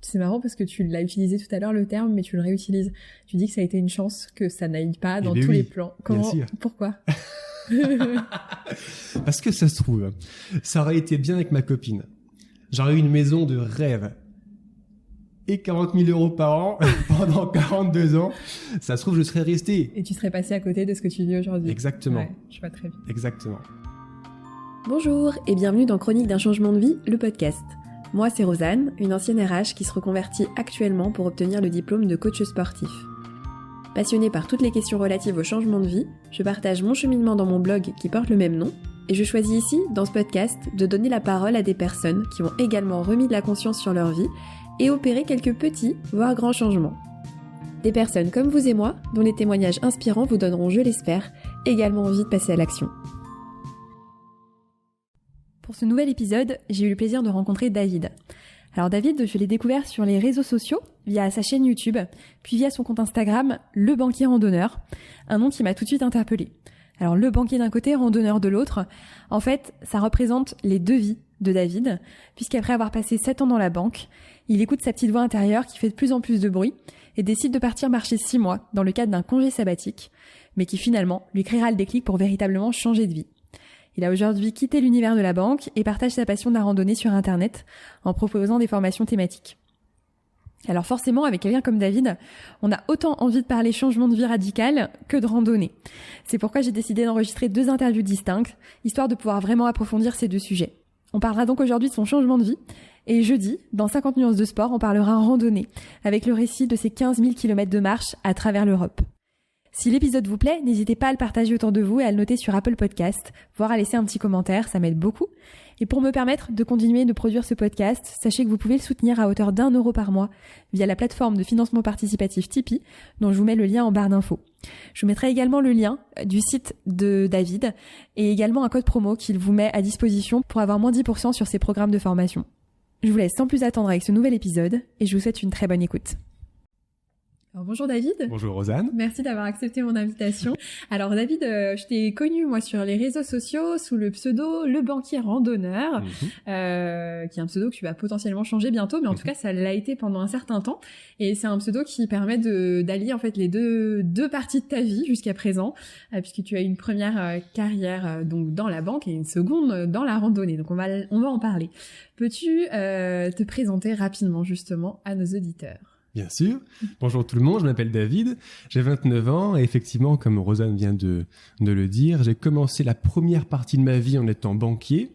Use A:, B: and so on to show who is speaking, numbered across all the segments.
A: C'est marrant parce que tu l'as utilisé tout à l'heure le terme, mais tu le réutilises. Tu dis que ça a été une chance que ça n'aille pas dans tous les plans.
B: Bien sûr.
A: Pourquoi?
B: Parce que ça se trouve, ça aurait été bien avec ma copine. J'aurais eu une maison de rêve. Et 40 000 € par an pendant 42 ans. Ça se trouve, je serais resté.
A: Et tu serais passé à côté de ce que tu vis aujourd'hui.
B: Exactement.
A: Ouais, je vois très bien.
B: Exactement.
C: Bonjour et bienvenue dans Chronique d'un changement de vie, le podcast. Moi, c'est Rosanne, une ancienne RH qui se reconvertit actuellement pour obtenir le diplôme de coach sportif. Passionnée par toutes les questions relatives au changement de vie, je partage mon cheminement dans mon blog qui porte le même nom, et je choisis ici, dans ce podcast, de donner la parole à des personnes qui ont également remis de la conscience sur leur vie et opéré quelques petits, voire grands changements. Des personnes comme vous et moi, dont les témoignages inspirants vous donneront, je l'espère, également envie de passer à l'action. Pour ce nouvel épisode, j'ai eu le plaisir de rencontrer David. Alors David, je l'ai découvert sur les réseaux sociaux, via sa chaîne YouTube, puis via son compte Instagram, Le Banquier Randonneur, un nom qui m'a tout de suite interpellée. Alors le banquier d'un côté, randonneur de l'autre, en fait, ça représente les deux vies de David, puisqu'après avoir passé 7 ans dans la banque, il écoute sa petite voix intérieure qui fait de plus en plus de bruit et décide de partir marcher 6 mois dans le cadre d'un congé sabbatique, mais qui finalement lui créera le déclic pour véritablement changer de vie. Il a aujourd'hui quitté l'univers de la banque et partage sa passion de la randonnée sur Internet en proposant des formations thématiques. Alors forcément, avec quelqu'un comme David, on a autant envie de parler changement de vie radical que de randonnée. C'est pourquoi j'ai décidé d'enregistrer 2 interviews distinctes, histoire de pouvoir vraiment approfondir ces 2 sujets. On parlera donc aujourd'hui de son changement de vie, et jeudi, dans 50 nuances de sport, on parlera randonnée, avec le récit de ses 15 000 km de marche à travers l'Europe. Si l'épisode vous plaît, n'hésitez pas à le partager autour de vous et à le noter sur Apple Podcast, voire à laisser un petit commentaire, ça m'aide beaucoup. Et pour me permettre de continuer de produire ce podcast, sachez que vous pouvez le soutenir à hauteur d'1 € par mois via la plateforme de financement participatif Tipeee, dont je vous mets le lien en barre d'infos. Je vous mettrai également le lien du site de David et également un code promo qu'il vous met à disposition pour avoir moins 10% sur ses programmes de formation. Je vous laisse sans plus attendre avec ce nouvel épisode et je vous souhaite une très bonne écoute.
A: Alors, bonjour David.
B: Bonjour Rosanne.
A: Merci d'avoir accepté mon invitation. Alors David, je t'ai connu moi sur les réseaux sociaux sous le pseudo Le Banquier Randonneur, qui est un pseudo que tu vas potentiellement changer bientôt, mais en tout cas ça l'a été pendant un certain temps. Et c'est un pseudo qui permet d'allier en fait les deux parties de ta vie jusqu'à présent, puisque tu as une première carrière donc dans la banque et une seconde dans la randonnée. Donc on va en parler. Peux-tu te présenter rapidement justement à nos auditeurs?
B: Bien sûr. Bonjour tout le monde, je m'appelle David, j'ai 29 ans et effectivement, comme Rosanne vient de le dire, j'ai commencé la première partie de ma vie en étant banquier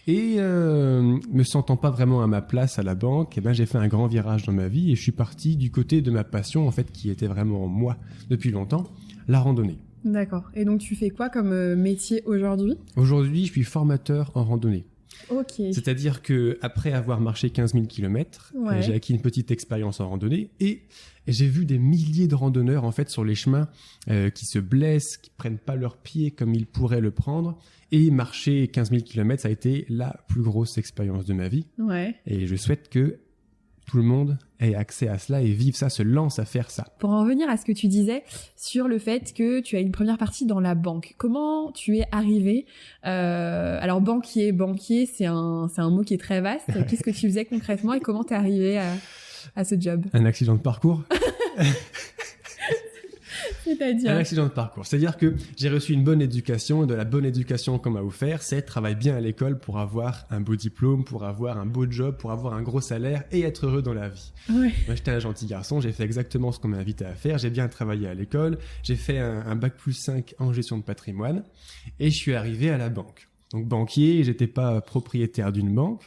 B: et me sentant pas vraiment à ma place à la banque, j'ai fait un grand virage dans ma vie et je suis parti du côté de ma passion en fait qui était vraiment moi depuis longtemps, la randonnée.
A: D'accord. Et donc tu fais quoi comme métier aujourd'hui ?
B: Aujourd'hui, je suis formateur en randonnée.
A: Ok.
B: C'est-à-dire que après avoir marché 15 000 km, j'ai acquis une petite expérience en randonnée et j'ai vu des milliers de randonneurs en fait sur les chemins qui se blessent, qui prennent pas leurs pieds comme ils pourraient le prendre. Et marcher 15 000 km, ça a été la plus grosse expérience de ma vie.
A: Ouais.
B: Et je souhaite que tout le monde ait accès à cela et vive ça, se lance à faire ça.
A: Pour en revenir à ce que tu disais sur le fait que tu as une première partie dans la banque, comment tu es arrivé alors banquier, c'est un mot qui est très vaste. Qu'est-ce que tu faisais concrètement et comment t'es arrivé à ce job ?
B: Un accident de parcours.
A: C'est-à-dire ?
B: Un accident de parcours. C'est-à-dire que j'ai reçu une bonne éducation et de la bonne éducation qu'on m'a offert, c'est travailler bien à l'école pour avoir un beau diplôme, pour avoir un beau job, pour avoir un gros salaire et être heureux dans la vie.
A: Ouais.
B: Moi, j'étais un gentil garçon, j'ai fait exactement ce qu'on m'a invité à faire, j'ai bien travaillé à l'école, j'ai fait un bac+5 en gestion de patrimoine et je suis arrivé à la banque. Donc banquier, j'étais pas propriétaire d'une banque.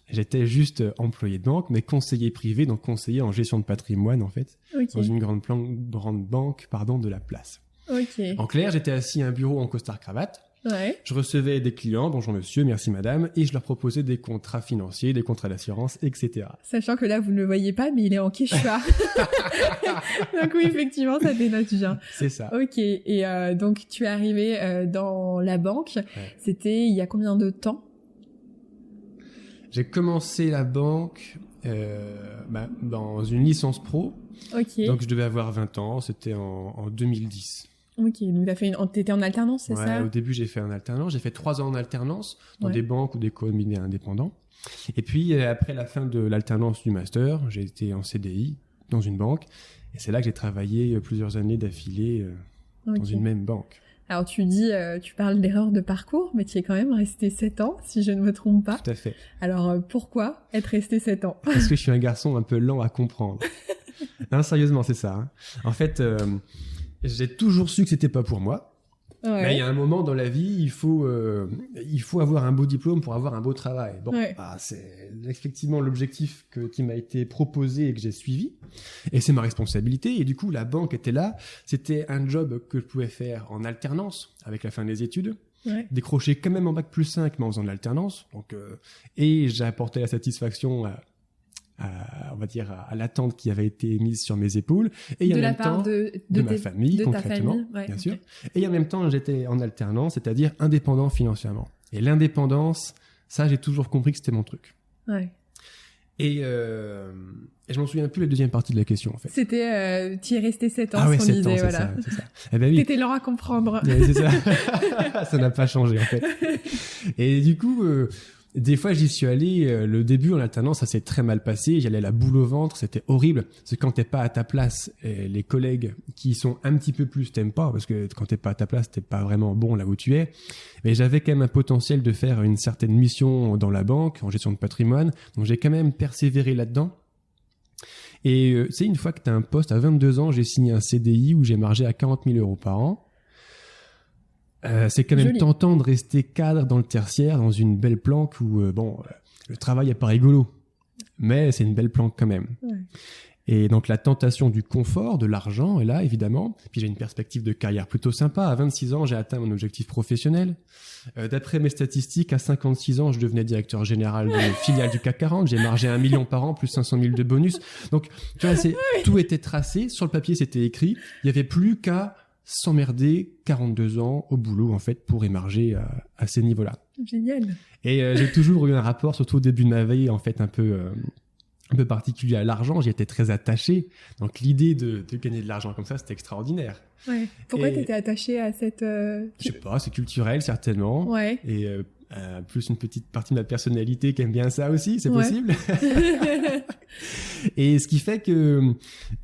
B: J'étais juste employé de banque, mais conseiller privé, donc conseiller en gestion de patrimoine, en fait, dans une grande banque de la place.
A: Ok.
B: En clair, j'étais assis à un bureau en costard-cravate.
A: Ouais.
B: Je recevais des clients, bonjour monsieur, merci madame, et je leur proposais des contrats financiers, des contrats d'assurance, etc.
A: Sachant que là, vous ne le voyez pas, mais il est en quechua. Donc oui, effectivement, ça dénote bien.
B: C'est ça.
A: Ok. Et donc, tu es arrivé dans la banque. Ouais. C'était il y a combien de temps ?
B: J'ai commencé la banque dans une licence pro.
A: Ok.
B: Donc je devais avoir 20 ans, c'était en 2010.
A: Ok, donc t'étais en alternance, c'est ça?
B: Au début, j'ai fait en alternance. J'ai fait 3 ans en alternance dans
A: Ouais.
B: des banques ou des cabinets indépendants. Et puis, après la fin de l'alternance du master, j'ai été en CDI dans une banque. Et c'est là que j'ai travaillé plusieurs années d'affilée dans
A: Ok.
B: une même banque.
A: Alors tu parles d'erreur de parcours, mais tu es quand même resté 7 ans, si je ne me trompe pas.
B: Tout à fait.
A: Alors pourquoi être resté 7 ans?
B: Parce que je suis un garçon un peu lent à comprendre. Non, sérieusement, c'est ça. Hein. En fait, j'ai toujours su que c'était pas pour moi.
A: Ouais.
B: Mais il y a un moment dans la vie, il faut avoir un beau diplôme pour avoir un beau travail. Bon,
A: Ouais.
B: c'est effectivement l'objectif qui m'a été proposé et que j'ai suivi. Et c'est ma responsabilité. Et du coup, la banque était là. C'était un job que je pouvais faire en alternance avec la fin des études.
A: Ouais.
B: Décrocher quand même en bac plus 5, mais en faisant de l'alternance. Donc, et j'ai apporté la satisfaction on va dire, à l'attente qui avait été mise sur mes épaules. Et
A: De
B: en
A: la
B: même
A: part
B: temps,
A: de
B: ma famille,
A: de ta
B: concrètement,
A: famille, ouais,
B: bien
A: ok.
B: sûr. Et en même temps, j'étais en alternance, c'est-à-dire indépendant financièrement. Et l'indépendance, ça, j'ai toujours compris que c'était mon truc.
A: Ouais.
B: Et je m'en souviens plus la deuxième partie de la question, en fait.
A: C'était, tu y es resté 7 ans,
B: Ah ouais,
A: ce qu'on
B: 7 ans,
A: disait,
B: c'est
A: voilà.
B: ça, c'est ça. Eh ben oui.
A: T'étais lent à comprendre.
B: Ouais, c'est ça. Ça n'a pas changé, en fait. Et du coup, des fois, j'y suis allé, le début en alternance, ça s'est très mal passé. J'allais la boule au ventre, c'était horrible. Parce que quand t'es pas à ta place, les collègues qui sont un petit peu plus t'aiment pas, parce que quand t'es pas à ta place, t'es pas vraiment bon là où tu es. Mais j'avais quand même un potentiel de faire une certaine mission dans la banque, en gestion de patrimoine. Donc j'ai quand même persévéré là-dedans. Et tu sais, une fois que t'as un poste, à 22 ans, j'ai signé un CDI où j'ai margé à 40 000 € par an. C'est quand même
A: Joli.
B: tentant de rester cadre dans le tertiaire, dans une belle planque où, le travail n'est pas rigolo, mais c'est une belle planque quand même.
A: Ouais.
B: Et donc la tentation du confort, de l'argent est là, évidemment. Puis j'ai une perspective de carrière plutôt sympa. À 26 ans, j'ai atteint mon objectif professionnel. D'après mes statistiques, à 56 ans, je devenais directeur général de filiale du CAC 40. J'ai margé 1 million par an, plus 500 000 de bonus. Donc, tu vois, tout était tracé. Sur le papier, c'était écrit. Il n'y avait plus qu'à s'emmerder 42 ans au boulot, en fait, pour émarger à ces niveaux-là.
A: Génial.
B: Et j'ai toujours eu un rapport, surtout au début de ma vie, en fait, un peu particulier à l'argent. J'y étais très attaché. Donc, l'idée de gagner de l'argent comme ça, c'était extraordinaire.
A: Ouais. Pourquoi
B: Et-
A: t'étais attaché à cette...
B: Je sais pas, c'est culturel, certainement.
A: Ouais.
B: Et plus une petite partie de ma personnalité qui aime bien ça aussi, c'est
A: Ouais.
B: possible. Et ce qui fait que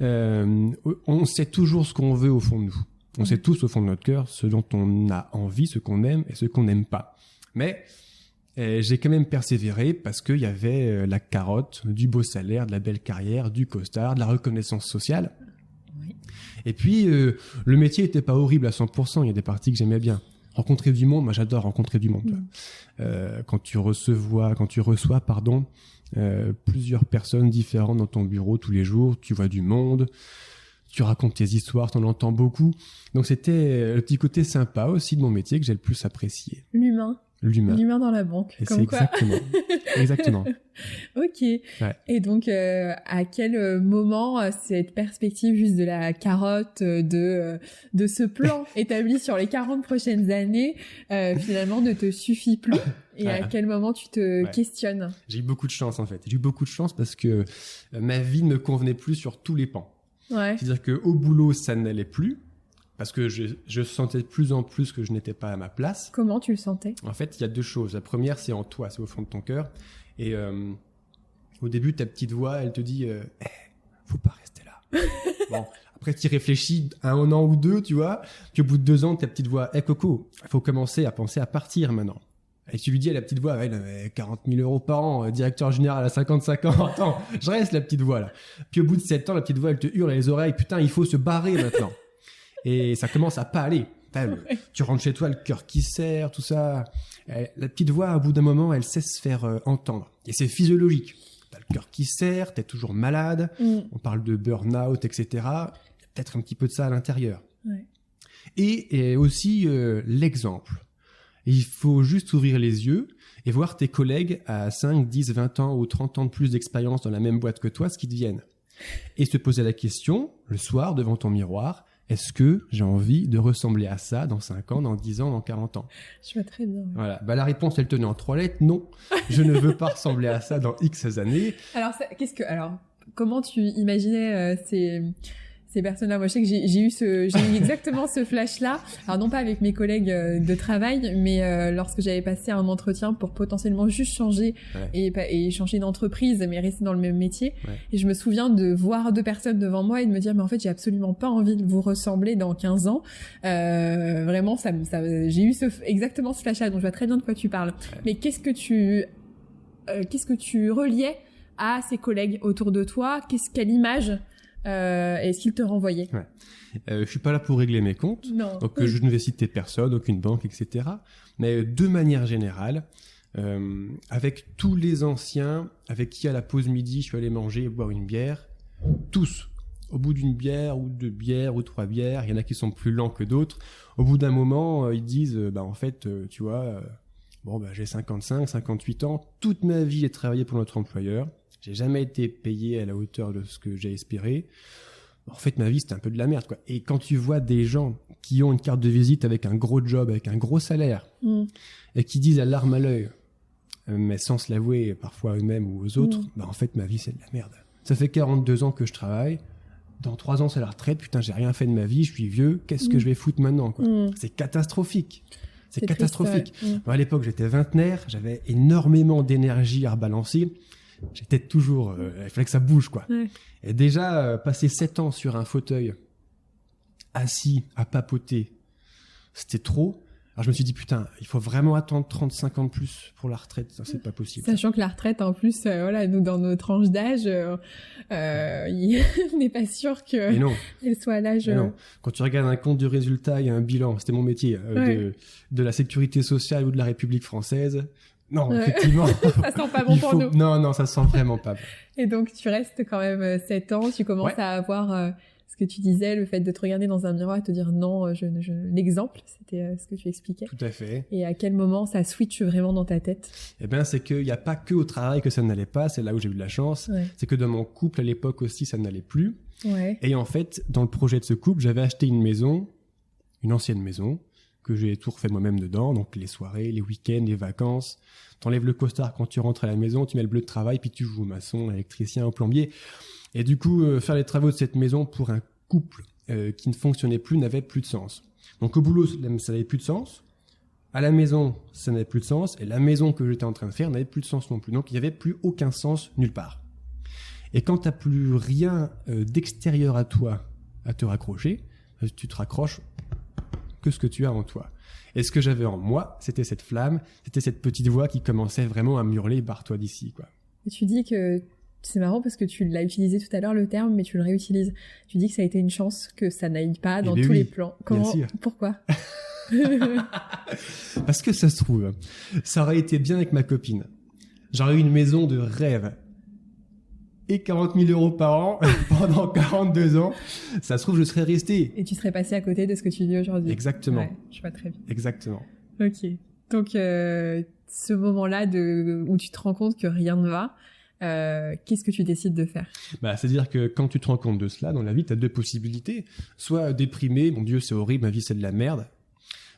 B: on sait toujours ce qu'on veut au fond de nous. On sait tous au fond de notre cœur ce dont on a envie, ce qu'on aime et ce qu'on n'aime pas. Mais j'ai quand même persévéré parce qu'il y avait la carotte, du beau salaire, de la belle carrière, du costard, de la reconnaissance sociale.
A: Oui.
B: Et puis, le métier était pas horrible à 100%. Il y a des parties que j'aimais bien. Rencontrer du monde, moi j'adore rencontrer du monde. Tu vois. Quand tu reçois, plusieurs personnes différentes dans ton bureau tous les jours, tu vois du monde, tu racontes tes histoires, t'en entends beaucoup. Donc c'était le petit côté sympa aussi de mon métier que j'ai le plus apprécié.
A: L'humain.
B: L'humain.
A: L'humain dans la banque.
B: Et
A: Comme
B: c'est
A: quoi.
B: exactement.
A: Ok.
B: Ouais.
A: Et donc, à quel moment cette perspective juste de la carotte, de ce plan établi sur les 40 prochaines années, finalement ne te suffit plus? Et à
B: Ouais.
A: quel moment tu te
B: Ouais.
A: questionnes?
B: J'ai eu beaucoup de chance en fait. J'ai eu beaucoup de chance parce que ma vie ne me convenait plus sur tous les pans.
A: Ouais.
B: C'est-à-dire qu'au boulot, ça n'allait plus parce que je sentais de plus en plus que je n'étais pas à ma place.
A: Comment tu le sentais?
B: En fait, il y a deux choses. La première, c'est en toi, c'est au fond de ton cœur. Et au début, ta petite voix, elle te dit faut pas rester là. Bon, après, tu y réfléchis un an ou deux, tu vois. Puis au bout de 2 ans, ta petite voix Coco, il faut commencer à penser à partir maintenant. Et tu lui dis à la petite voix, ouais, il avait 40 000 € par an, directeur général à 55 ans. Attends, je reste la petite voix là. Puis au bout de 7 ans, la petite voix, elle te hurle les oreilles, putain, il faut se barrer maintenant. Et ça commence à pas aller. Tu rentres chez toi, le cœur qui serre, tout ça. La petite voix, au bout d'un moment, elle cesse de se faire entendre. Et c'est physiologique. T'as le cœur qui serre, t'es toujours malade. On parle de burn-out, etc. Il y a peut-être un petit peu de ça à l'intérieur.
A: Ouais.
B: Et aussi l'exemple. Il faut juste ouvrir les yeux et voir tes collègues à 5, 10, 20 ans ou 30 ans de plus d'expérience dans la même boîte que toi, ce qu'ils deviennent. Et se poser la question, le soir, devant ton miroir, est-ce que j'ai envie de ressembler à ça dans 5 ans, dans 10 ans, dans 40 ans?
A: Je vois très bien. Ouais.
B: Voilà. Bah, la réponse, elle tenait en 3 lettres. Non, je ne veux pas ressembler à ça dans X années.
A: Alors, comment tu imaginais ces personnes-là. Moi, je sais que j'ai eu exactement ce flash-là. Alors, non pas avec mes collègues de travail, mais lorsque j'avais passé un entretien pour potentiellement juste changer et changer d'entreprise, mais rester dans le même métier. Ouais. Et je me souviens de voir 2 personnes devant moi et de me dire, mais en fait, j'ai absolument pas envie de vous ressembler dans 15 ans. Vraiment, j'ai eu exactement ce flash-là, donc je vois très bien de quoi tu parles. Ouais. Mais qu'est-ce que tu reliais à ces collègues autour de toi? Quelle image est-ce qu'ils te renvoyaient?
B: Je suis pas là pour régler mes comptes, donc je ne vais citer personne, aucune banque, etc. Mais de manière générale, avec tous les anciens avec qui à la pause midi je suis allé manger et boire une bière, tous, au bout d'une bière ou 2 bières ou 3 bières, il y en a qui sont plus lents que d'autres, au bout d'un moment ils disent en fait tu vois j'ai 55, 58 ans, toute ma vie j'ai travaillé pour notre employeur, j'ai jamais été payé à la hauteur de ce que j'ai espéré. En fait, ma vie, c'était un peu de la merde, quoi. Et quand tu vois des gens qui ont une carte de visite avec un gros job, avec un gros salaire, et qui disent à larmes à l'œil, mais sans se l'avouer parfois à eux-mêmes ou aux autres, en fait, ma vie, c'est de la merde. Ça fait 42 ans que je travaille. Dans 3 ans, c'est la retraite. Putain, j'ai rien fait de ma vie. Je suis vieux. Qu'est-ce que je vais foutre maintenant, quoi. C'est catastrophique. C'est catastrophique. Triste, ouais. Moi, à l'époque, j'étais vingtenaire. J'avais énormément d'énergie à rebalancer. J'étais toujours... il fallait que ça bouge, quoi. Ouais. Et déjà, passer 7 ans sur un fauteuil, assis, à papoter, c'était trop. Alors je me suis dit, putain, il faut vraiment attendre 35 ans de plus pour la retraite. Ça, c'est pas possible.
A: Sachant que la retraite, en plus, nous, dans nos tranches d'âge, on n'est pas sûr qu'elle soit à l'âge...
B: Non. Quand tu regardes un compte de résultat, il y a un bilan, c'était mon métier, de la sécurité sociale ou de la République française... Non, effectivement.
A: Ça sent pas bon pour nous.
B: Non, ça sent vraiment pas bon.
A: Et donc, tu restes quand même 7 ans, tu commences à avoir ce que tu disais, le fait de te regarder dans un miroir et te dire non, l'exemple, c'était ce que tu expliquais.
B: Tout à fait.
A: Et à quel moment ça switch vraiment dans ta tête?
B: Eh bien, c'est qu'il n'y a pas que au travail que ça n'allait pas, c'est là où j'ai eu de la chance. Ouais. C'est que dans mon couple, à l'époque aussi, ça n'allait plus. Ouais. Et en fait, dans le projet de ce couple, j'avais acheté une maison, une ancienne maison, que j'ai tout refait moi-même dedans, donc les soirées, les week-ends, les vacances. T'enlèves le costard quand tu rentres à la maison, tu mets le bleu de travail, puis tu joues au maçon, à l'électricien, au plombier. Et du coup, faire les travaux de cette maison pour un couple qui ne fonctionnait plus n'avait plus de sens. Donc au boulot, ça n'avait plus de sens. À la maison, ça n'avait plus de sens. Et la maison que j'étais en train de faire n'avait plus de sens non plus. Donc il n'y avait plus aucun sens nulle part. Et quand tu n'as plus rien d'extérieur à toi à te raccrocher, tu te raccroches que ce que tu as en toi. Et ce que j'avais en moi, c'était cette flamme, c'était cette petite voix qui commençait vraiment à me hurler « barre-toi d'ici ».
A: Et tu dis que, c'est marrant parce que tu l'as utilisé tout à l'heure le terme, mais tu le réutilises. Tu dis que ça a été une chance que ça n'aille pas dans tous les plans. Comment? Bien sûr. Pourquoi?
B: Parce que ça se trouve, ça aurait été bien avec ma copine. J'aurais eu une maison de rêve. Et 40 000 euros par an pendant 42 ans, ça se trouve, je serais resté.
A: Et tu serais passé à côté de ce que tu vis aujourd'hui.
B: Exactement.
A: Ouais, je vois très bien.
B: Exactement.
A: Ok. Donc, ce moment-là où tu te rends compte que rien ne va, qu'est-ce que tu décides de faire?
B: C'est-à-dire que quand tu te rends compte de cela, dans la vie, tu as 2 possibilités. Soit déprimer, mon Dieu, c'est horrible, ma vie, c'est de la merde.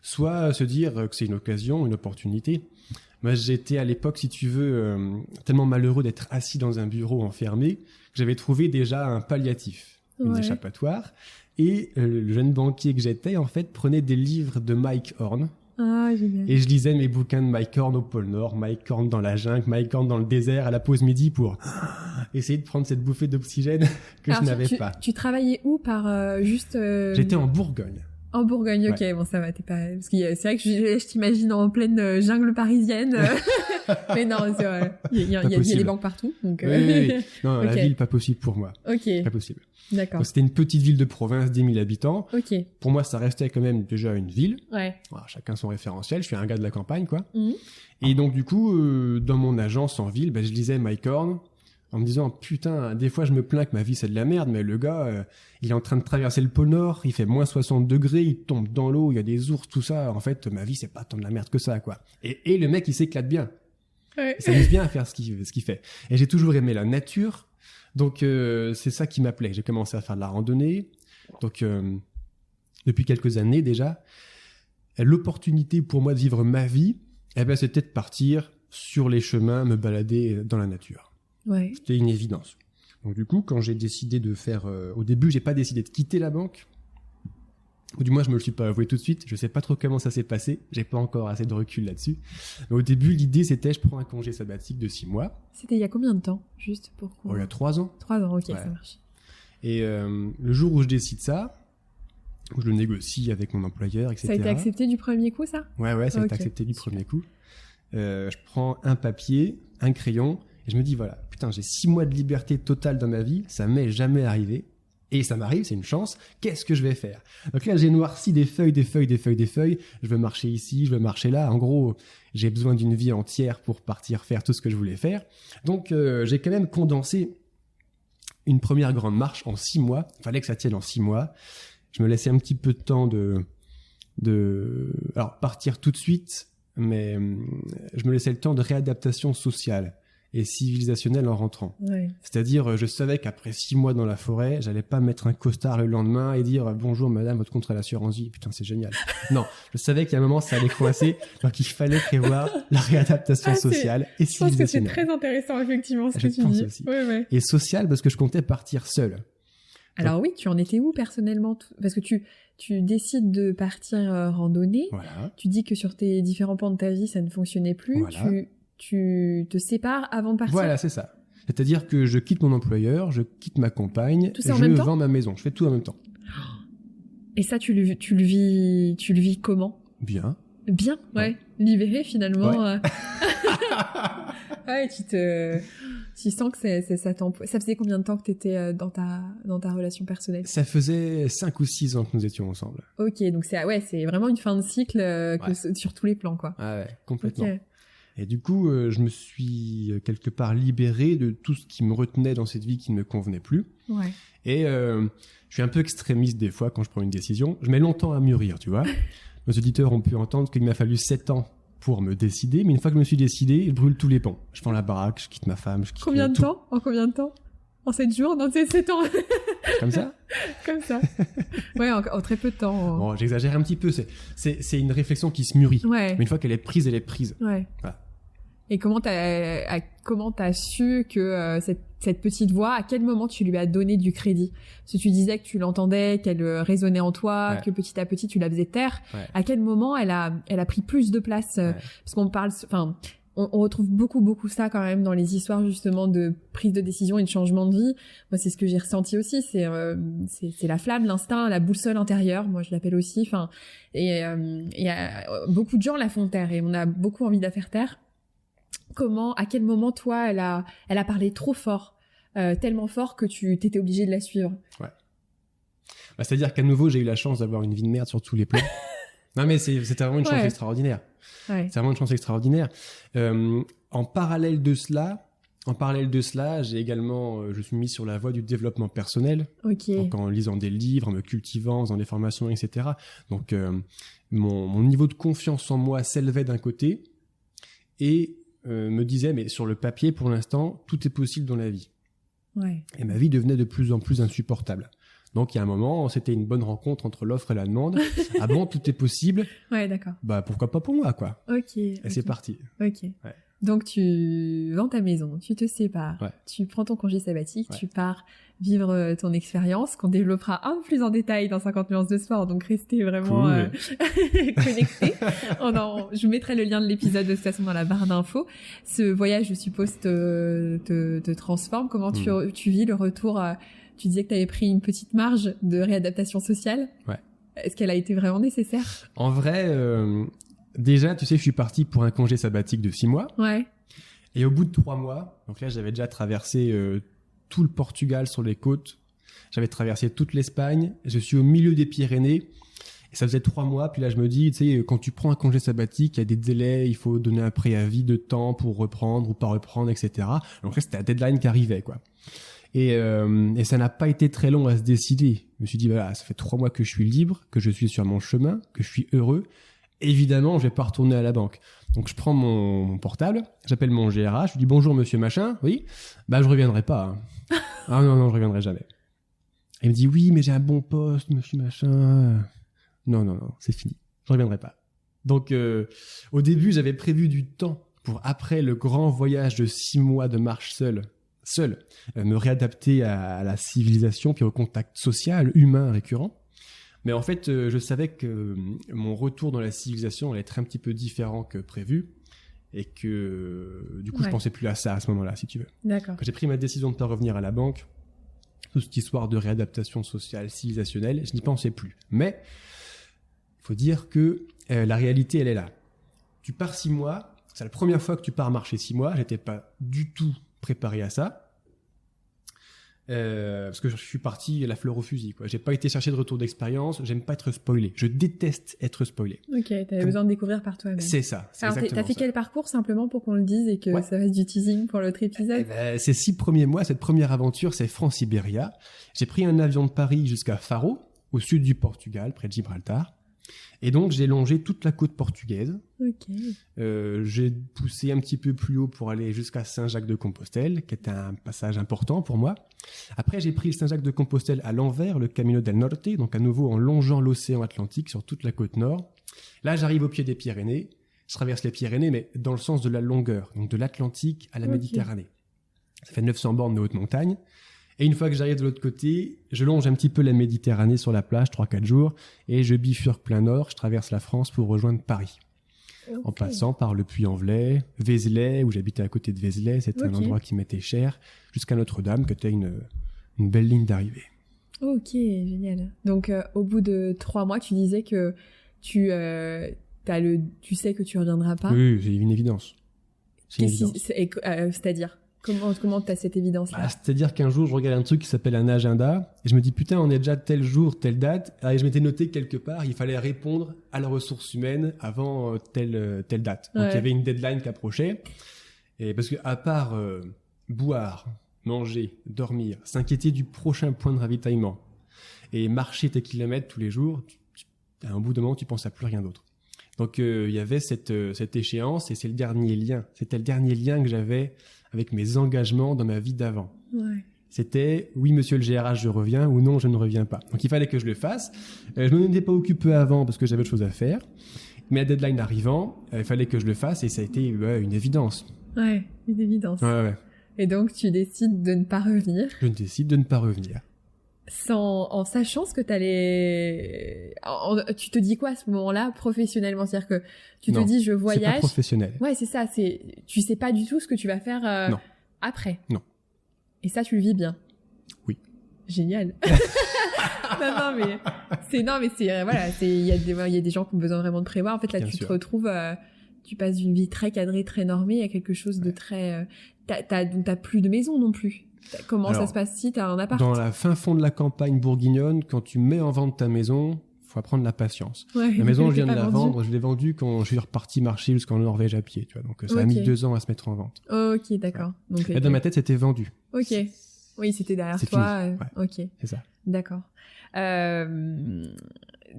B: Soit se dire que c'est une occasion, une opportunité. Moi, j'étais à l'époque, si tu veux, tellement malheureux d'être assis dans un bureau enfermé que j'avais trouvé déjà un palliatif, une échappatoire. Et le jeune banquier que j'étais, en fait, prenait des livres de Mike Horn.
A: Ah, génial.
B: Et je lisais mes bouquins de Mike Horn au pôle Nord, Mike Horn dans la jungle, Mike Horn dans le désert à la pause midi pour essayer de prendre cette bouffée d'oxygène que je n'avais pas.
A: Tu travaillais où par juste...
B: J'étais en Bourgogne.
A: En Bourgogne, ok, bon ça va, t'es pas... Parce que c'est vrai que je t'imagine en pleine jungle parisienne, mais non, c'est vrai, il y a des banques partout, donc...
B: Oui. Non, la ville, pas possible pour moi.
A: Ok.
B: Pas possible.
A: D'accord.
B: Donc, c'était une petite ville de province, 10 000 habitants.
A: Ok.
B: Pour moi, ça restait quand même déjà une ville.
A: Ouais.
B: Alors, chacun son référentiel, je suis un gars de la campagne, quoi.
A: Mmh.
B: Et donc, du coup, dans mon agence en ville, je lisais Mike Horn, en me disant, putain, des fois je me plains que ma vie c'est de la merde, mais le gars, il est en train de traverser le pôle Nord, il fait moins 60 degrés, il tombe dans l'eau, il y a des ours, tout ça. En fait, ma vie c'est pas tant de la merde que ça, quoi. Et le mec, il s'éclate bien. Ouais. Il s'amuse bien à faire ce qu'il fait. Et j'ai toujours aimé la nature, donc c'est ça qui m'appelait. J'ai commencé à faire de la randonnée, donc depuis quelques années déjà. L'opportunité pour moi de vivre ma vie, c'était de partir sur les chemins, me balader dans la nature.
A: Ouais.
B: C'était une évidence. Donc du coup, quand j'ai décidé de faire... au début, j'ai pas décidé de quitter la banque. Ou du moins, je me le suis pas avoué tout de suite. Je sais pas trop comment ça s'est passé. J'ai pas encore assez de recul là-dessus. Mais au début, l'idée, c'était je prends un congé sabbatique de 6 mois.
A: C'était il y a combien de temps, juste pour...
B: Il y a 3 ans.
A: 3 ans, ok,
B: Ouais.
A: ça marche.
B: Et le jour où je décide ça, où je le négocie avec mon employeur, etc.
A: Ça a été accepté du premier coup, ça?
B: Ouais, ça a
A: Ok,
B: été accepté du
A: super.
B: premier coup. Je prends un papier, un crayon, et je me dis, voilà, putain, j'ai 6 mois de liberté totale dans ma vie, ça m'est jamais arrivé. Et ça m'arrive, c'est une chance. Qu'est-ce que je vais faire? Donc là, j'ai noirci des feuilles. Je veux marcher ici, je veux marcher là. En gros, j'ai besoin d'une vie entière pour partir faire tout ce que je voulais faire. Donc, j'ai quand même condensé une première grande marche en 6 mois. Il fallait que ça tienne en 6 mois. Je me laissais un petit peu de temps alors, partir tout de suite, mais je me laissais le temps de réadaptation sociale et civilisationnelle en rentrant.
A: Ouais.
B: C'est-à-dire, je savais qu'après 6 mois dans la forêt, j'allais pas mettre un costard le lendemain et dire « Bonjour madame, votre compte à l'assurance vie. » Putain, c'est génial. Non, je savais qu'à un moment, ça allait coincer, donc il fallait prévoir la réadaptation sociale et
A: Je pense que c'est
B: civilisationnelle.
A: très intéressant, effectivement, ce
B: Je
A: que tu
B: pense
A: dis.
B: aussi.
A: Ouais.
B: Et sociale parce que je comptais partir seul.
A: Alors oui, tu en étais où personnellement? Parce que tu décides de partir randonner.
B: Voilà.
A: Tu dis que sur tes différents pans de ta vie, ça ne fonctionnait plus.
B: Voilà.
A: Tu te sépares avant de partir.
B: Voilà, c'est ça. C'est-à-dire que je quitte mon employeur, je quitte ma compagne,
A: Tout ça en
B: je
A: même temps
B: vends ma maison. Je fais tout en même temps.
A: Et ça, tu le vis comment?
B: Bien.
A: Bien, ouais. Libéré finalement. Ouais, tu sens que ça faisait combien de temps que tu étais dans ta relation personnelle?
B: Ça faisait 5 ou 6 ans que nous étions ensemble.
A: Ok, donc c'est vraiment une fin de cycle sur tous les plans, quoi.
B: Ah ouais, complètement.
A: Ok.
B: Et du coup, je me suis quelque part libéré de tout ce qui me retenait dans cette vie qui ne me convenait plus.
A: Ouais.
B: Et je suis un peu extrémiste des fois quand je prends une décision. Je mets longtemps à mûrir, tu vois. Nos auditeurs ont pu entendre qu'il m'a fallu 7 ans pour me décider, mais une fois que je me suis décidé, je brûle tous les ponts. Je vends la baraque, je quitte ma femme, je quitte
A: Combien de
B: tout.
A: temps? En combien de temps? En 7 jours? Non, c'est 7 ans.
B: Comme ça.
A: Comme ça. Ouais, en très peu de temps.
B: Bon, j'exagère un petit peu. C'est une réflexion qui se mûrit.
A: Ouais.
B: Mais une fois qu'elle est prise, elle est prise.
A: Ouais.
B: Voilà.
A: Et comment t'as su que cette petite voix, à quel moment tu lui as donné du crédit? Parce que tu disais que tu l'entendais, qu'elle résonnait en toi,
B: Ouais.
A: que petit à petit tu la faisais taire.
B: Ouais.
A: À quel moment elle a pris plus de place?
B: Ouais.
A: Parce qu'on parle, enfin, on retrouve beaucoup ça quand même dans les histoires justement de prise de décision et de changement de vie. Moi, c'est ce que j'ai ressenti aussi. C'est la flamme, l'instinct, la boussole intérieure. Moi, je l'appelle aussi. Enfin, et beaucoup de gens la font taire et on a beaucoup envie de la faire taire. À quel moment, toi, elle a parlé trop fort, tellement fort que tu t'étais obligé de la suivre?
B: Bah, c'est-à-dire qu'à nouveau, j'ai eu la chance d'avoir une vie de merde sur tous les plans. Non, mais c'était vraiment une chance
A: Ouais.
B: extraordinaire.
A: Ouais.
B: C'est vraiment une chance extraordinaire. En parallèle de cela, j'ai également, je suis mis sur la voie du développement personnel.
A: Ok.
B: Donc en lisant des livres, en me cultivant, en faisant des formations, etc. Donc mon niveau de confiance en moi s'élevait d'un côté et me disait, mais sur le papier, pour l'instant, tout est possible dans la vie.
A: Ouais.
B: Et ma vie devenait de plus en plus insupportable. Donc il y a un moment, c'était une bonne rencontre entre l'offre et la demande. Ah bon, tout est possible?
A: Ouais, d'accord.
B: Bah pourquoi pas pour moi, quoi.
A: Ok.
B: Et c'est parti.
A: Ok.
B: Ouais.
A: Donc tu vends ta maison, tu te sépares,
B: Ouais.
A: tu prends ton congé sabbatique,
B: Ouais.
A: tu pars vivre ton expérience qu'on développera un peu plus en détail dans 50 nuances de sport, donc restez vraiment connectés. Je vous mettrai le lien de l'épisode de toute façon dans la barre d'infos. Ce voyage, je suppose, te transforme. Comment tu vis le retour Tu disais que tu avais pris une petite marge de réadaptation sociale.
B: Ouais.
A: Est-ce qu'elle a été vraiment nécessaire?
B: En vrai, déjà, tu sais, je suis parti pour un congé sabbatique de 6 mois.
A: Ouais.
B: Et au bout de 3 mois, donc là, j'avais déjà traversé tout le Portugal sur les côtes. J'avais traversé toute l'Espagne. Je suis au milieu des Pyrénées. Et ça faisait 3 mois. Puis là, je me dis, tu sais, quand tu prends un congé sabbatique, il y a des délais. Il faut donner un préavis de temps pour reprendre ou pas reprendre, etc. Donc là, c'était la deadline qui arrivait, quoi. Et ça n'a pas été très long à se décider. Je me suis dit, voilà, ça fait 3 mois que je suis libre, que je suis sur mon chemin, que je suis heureux. Évidemment, je vais pas retourner à la banque. Donc, je prends mon portable, j'appelle mon GRH, je lui dis bonjour monsieur machin, oui, bah je reviendrai pas. Hein. Ah non, je reviendrai jamais. Il me dit oui, mais j'ai un bon poste, monsieur machin. Non, c'est fini, je reviendrai pas. Donc, au début, j'avais prévu du temps pour après le grand voyage de 6 mois de marche seule seul, me réadapter à la civilisation, puis au contact social, humain, récurrent. Mais en fait, je savais que mon retour dans la civilisation allait être un petit peu différent que prévu. Et que, du coup, je pensais plus à ça à ce moment-là, si tu veux.
A: D'accord.
B: Quand j'ai pris ma décision de ne pas revenir à la banque, toute cette histoire de réadaptation sociale, civilisationnelle, je n'y pensais plus. Mais, il faut dire que la réalité, elle est là. Tu pars 6 mois, c'est la première fois que tu pars marcher 6 mois, j'étais pas du tout préparé à ça. Parce que je suis parti la fleur au fusil, quoi. J'ai pas été chercher de retour d'expérience, j'aime pas être spoilé. Je déteste être spoilé.
A: Ok, t'avais besoin de découvrir par toi-même.
B: C'est ça, c'est
A: alors,
B: exactement
A: t'as fait
B: ça.
A: quel parcours, simplement pour qu'on le dise et que ça fasse du teasing pour l'autre épisode?
B: Ces 6 premiers mois, cette première aventure, c'est France-Sibéria. J'ai pris un avion de Paris jusqu'à Faro, au sud du Portugal, près de Gibraltar. Et donc, j'ai longé toute la côte portugaise.
A: Ok.
B: J'ai poussé un petit peu plus haut pour aller jusqu'à Saint-Jacques-de-Compostelle, qui était un passage important pour moi. Après, j'ai pris le Saint-Jacques-de-Compostelle à l'envers, le Camino del Norte, donc à nouveau en longeant l'océan Atlantique sur toute la côte nord. Là, j'arrive au pied des Pyrénées. Je traverse les Pyrénées, mais dans le sens de la longueur, donc de l'Atlantique à la Méditerranée. Ça fait 900 bornes de haute montagne. Et une fois que j'arrive de l'autre côté, je longe un petit peu la Méditerranée sur la plage, 3-4 jours, et je bifurque plein nord, je traverse la France pour rejoindre Paris. En passant par le Puy-en-Velay, Vézelay, où j'habitais à côté de Vézelay, c'était un endroit qui m'était cher, jusqu'à Notre-Dame, qui était une belle ligne d'arrivée.
A: Ok, génial. Donc, au bout de 3 mois, tu disais que tu sais que tu reviendras pas.
B: Oui, c'est une évidence.
A: C'est-à-dire Comment t'as cette évidence-là?
B: C'est-à-dire qu'un jour, je regarde un truc qui s'appelle un agenda, et je me dis, putain, on est déjà tel jour, telle date, et je m'étais noté quelque part, il fallait répondre à la ressource humaine avant telle date. Donc, il y avait une deadline qui approchait, et parce que à part boire, manger, dormir, s'inquiéter du prochain point de ravitaillement, et marcher tes kilomètres tous les jours, à un bout de moment, tu penses à plus rien d'autre. Donc, il y avait cette échéance, et c'est le dernier lien. C'était le dernier lien que j'avais avec mes engagements dans ma vie d'avant. Ouais. C'était « oui, monsieur le GRH, je reviens » ou « non, je ne reviens pas ». Donc, il fallait que je le fasse. Je ne m'en étais pas occupé avant parce que j'avais autre chose à faire. Mais la deadline arrivant, il fallait que je le fasse et ça a été une évidence.
A: Ouais, une évidence.
B: Ouais.
A: Et donc, tu décides de ne pas revenir.
B: Je décide de ne pas revenir.
A: En sachant ce que t'allais... Tu te dis quoi à ce moment-là, professionnellement? C'est-à-dire que tu te dis, je voyage...
B: c'est pas professionnel.
A: Ouais, c'est ça. Tu sais pas du tout ce que tu vas faire après.
B: Non.
A: Et ça, tu le vis bien?
B: Oui.
A: Génial. mais voilà, il y a des gens qui ont besoin vraiment de prévoir. En fait, là, bien tu sûr. Te retrouves... tu passes d'une vie très cadrée, très normée à quelque chose de très... Donc, t'as plus de maison non plus. Comment ça se passe si t'as un appart?
B: Dans la fin fond de la campagne bourguignonne, quand tu mets en vente ta maison, faut apprendre la patience. Ouais, la maison, je viens de la vendre, je l'ai vendue quand je suis reparti marcher jusqu'en Norvège à pied, tu vois. Donc ça a mis 2 ans à se mettre en vente.
A: Ok, d'accord. Donc,
B: dans ma tête, c'était vendu.
A: Ok. Oui, c'était derrière toi. Ok.
B: C'est ça.
A: D'accord.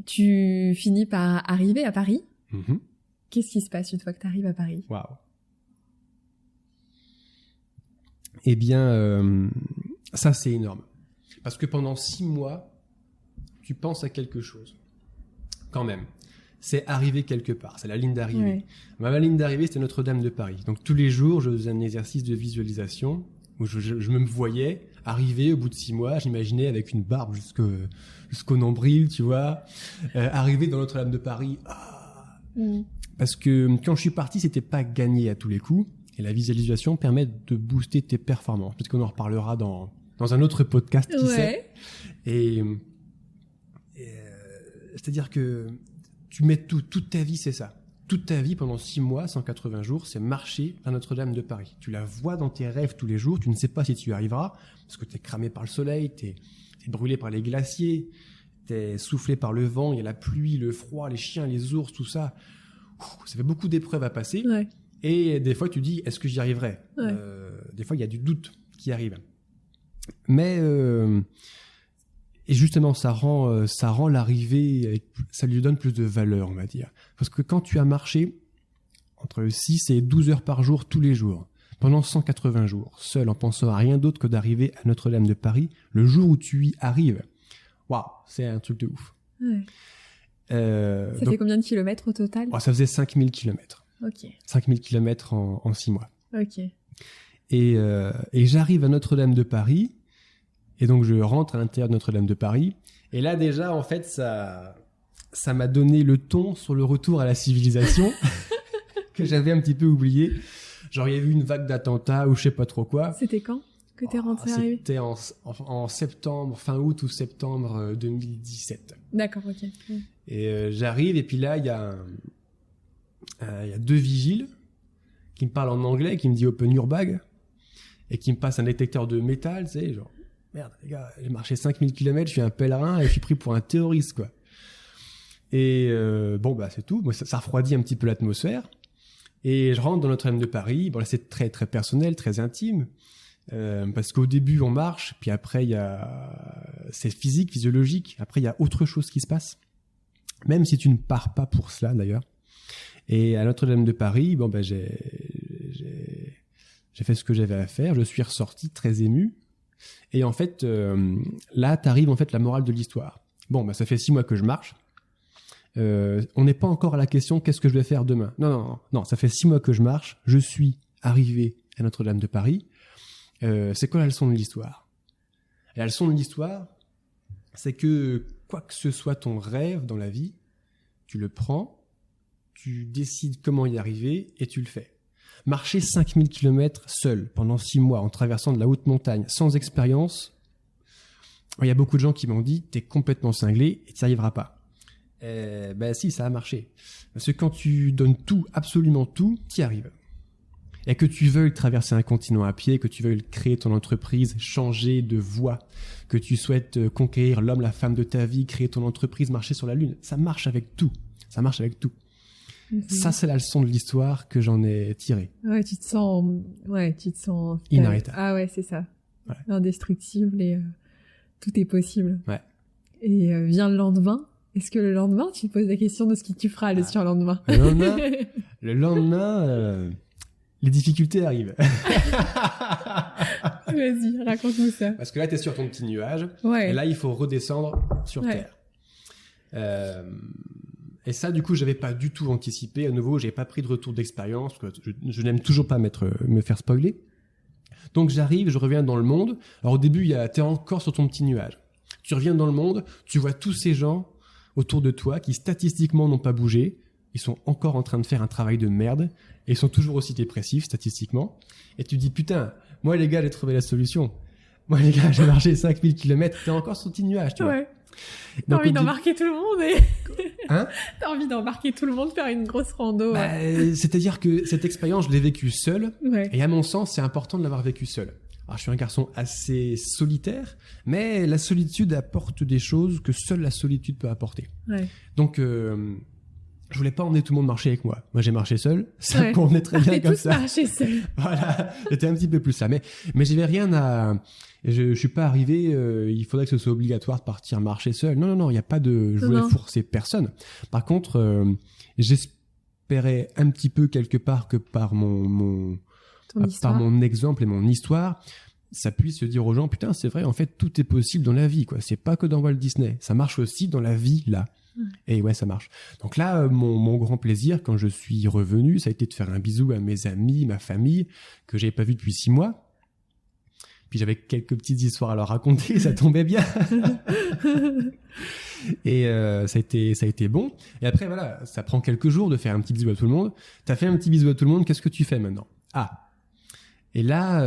A: Tu finis par arriver à Paris.
B: Mm-hmm.
A: Qu'est-ce qui se passe une fois que tu arrives à Paris?
B: Waouh. Eh bien, ça, c'est énorme. Parce que pendant 6 mois, tu penses à quelque chose. Quand même. C'est arriver quelque part. C'est la ligne d'arrivée. Ouais. Ma ligne d'arrivée, c'était Notre-Dame de Paris. Donc, tous les jours, je faisais un exercice de visualisation où je me voyais arriver au bout de 6 mois. J'imaginais avec une barbe jusqu'au nombril, tu vois. Arriver dans Notre-Dame de Paris. Parce que quand je suis parti, c'était pas gagné à tous les coups. Et la visualisation permet de booster tes performances. Peut-être qu'on en reparlera dans un autre podcast, qui sait. Et c'est-à-dire que tu mets toute ta vie, c'est ça. Toute ta vie, pendant 6 mois, 180 jours, c'est marcher à Notre-Dame de Paris. Tu la vois dans tes rêves tous les jours. Tu ne sais pas si tu y arriveras, parce que t'es cramé par le soleil, t'es brûlé par les glaciers, t'es soufflé par le vent, il y a la pluie, le froid, les chiens, les ours, tout ça. Ça fait beaucoup d'épreuves à passer. Ouais. Et des fois, tu dis, est-ce que j'y arriverai? Des fois, il y a du doute qui arrive. Mais, et justement, ça rend l'arrivée, ça lui donne plus de valeur, on va dire. Parce que quand tu as marché entre 6 et 12 heures par jour, tous les jours, pendant 180 jours, seul, en pensant à rien d'autre que d'arriver à Notre-Dame de Paris, le jour où tu y arrives, waouh, c'est un truc de ouf. Ouais.
A: Ça fait combien de kilomètres au total?
B: Ça faisait 5000 kilomètres.
A: Ok.
B: 5000 kilomètres en 6 mois.
A: Ok.
B: Et j'arrive à Notre-Dame de Paris. Et donc, je rentre à l'intérieur de Notre-Dame de Paris. Et là, déjà, en fait, ça m'a donné le ton sur le retour à la civilisation que j'avais un petit peu oublié. Genre, il y a eu une vague d'attentats ou je sais pas trop quoi.
A: C'était quand que t'es rentré arrivé?
B: C'était en septembre, fin août ou septembre 2017.
A: D'accord, ok.
B: Et j'arrive et puis là, il y a 2 vigiles qui me parlent en anglais, qui me disent Open your bag et qui me passent un détecteur de métal, tu sais, genre merde les gars, j'ai marché 5000 km, je suis un pèlerin et je suis pris pour un terroriste quoi. Et c'est tout. Moi, ça refroidit un petit peu l'atmosphère. Et je rentre dans Notre-Dame de Paris. Bon là c'est très très personnel, très intime. Parce qu'au début on marche, puis après c'est physique, physiologique. Après il y a autre chose qui se passe, même si tu ne pars pas pour cela d'ailleurs. Et à Notre-Dame de Paris, j'ai fait ce que j'avais à faire. Je suis ressorti très ému. Et en fait, là t'arrives en fait la morale de l'histoire. Ça fait 6 mois que je marche. On n'est pas encore à la question qu'est-ce que je vais faire demain. Non, ça fait 6 mois que je marche. Je suis arrivé à Notre-Dame de Paris. C'est quoi la leçon de l'histoire? La leçon de l'histoire, c'est que quoi que ce soit ton rêve dans la vie, tu le prends, tu décides comment y arriver et tu le fais. Marcher 5000 km seul pendant 6 mois en traversant de la haute montagne sans expérience, il y a beaucoup de gens qui m'ont dit t'es complètement cinglé et tu n'y arriveras pas. Si, ça a marché. Parce que quand tu donnes tout, absolument tout, tu y arrives. Et que tu veuilles traverser un continent à pied, que tu veuilles créer ton entreprise, changer de voie, que tu souhaites conquérir l'homme, la femme de ta vie, créer ton entreprise, marcher sur la lune, ça marche avec tout. Ça marche avec tout. Ça, c'est la leçon de l'histoire que j'en ai tirée.
A: Ouais, tu te sens
B: inarrêtable.
A: Ah ouais, c'est ça.
B: Ouais.
A: Indestructible et tout est possible.
B: Ouais.
A: Et vient le lendemain. Est-ce que le lendemain, tu te poses la question de ce que tu feras le surlendemain?
B: Le lendemain, les difficultés arrivent.
A: Vas-y, raconte-nous ça.
B: Parce que là, t'es sur ton petit nuage.
A: Ouais.
B: Et là, il faut redescendre sur Terre. Et ça, du coup, j'avais pas du tout anticipé. À nouveau, j'avais pas pris de retour d'expérience. Je n'aime toujours pas me faire spoiler. Donc, j'arrive, je reviens dans le monde. Alors, au début, t'es encore sur ton petit nuage. Tu reviens dans le monde, tu vois tous ces gens autour de toi qui, statistiquement, n'ont pas bougé. Ils sont encore en train de faire un travail de merde. Et ils sont toujours aussi dépressifs, statistiquement. Et tu te dis, putain, moi, les gars, j'ai trouvé la solution. Moi, les gars, j'ai marché 5000 km. T'es encore sur ton petit nuage, tu vois.
A: Ouais. T'as envie d'embarquer tout le monde
B: Hein?
A: T'as envie d'embarquer tout le monde, faire une grosse rando.
B: C'est-à-dire que cette expérience, je l'ai vécue seule.
A: Ouais.
B: Et à mon sens, c'est important de l'avoir vécue seule. Alors, je suis un garçon assez solitaire, mais la solitude apporte des choses que seule la solitude peut apporter.
A: Ouais.
B: Donc, je voulais pas emmener tout le monde marcher avec moi. Moi, j'ai marché seul. Ça me convenait très bien comme ça.
A: T'es tous marché seul.
B: Voilà. C'était un petit peu plus ça. Mais j'avais rien à... Je suis pas arrivé, il faudrait que ce soit obligatoire de partir marcher seul. Non, il n'y a pas de... Je voulais forcer personne. Par contre, j'espérais un petit peu quelque part que par mon exemple et mon histoire, ça puisse se dire aux gens, putain, c'est vrai, en fait, tout est possible dans la vie, quoi. C'est pas que dans Walt Disney. Ça marche aussi dans la vie, là. Et ouais, ça marche. Donc là, mon grand plaisir, quand je suis revenu, ça a été de faire un bisou à mes amis, ma famille, que j'avais pas vu depuis 6 mois. Puis j'avais quelques petites histoires à leur raconter, ça tombait bien. Et ça a été bon. Et après, voilà, ça prend quelques jours de faire un petit bisou à tout le monde. T'as fait un petit bisou à tout le monde, qu'est-ce que tu fais maintenant? Et là,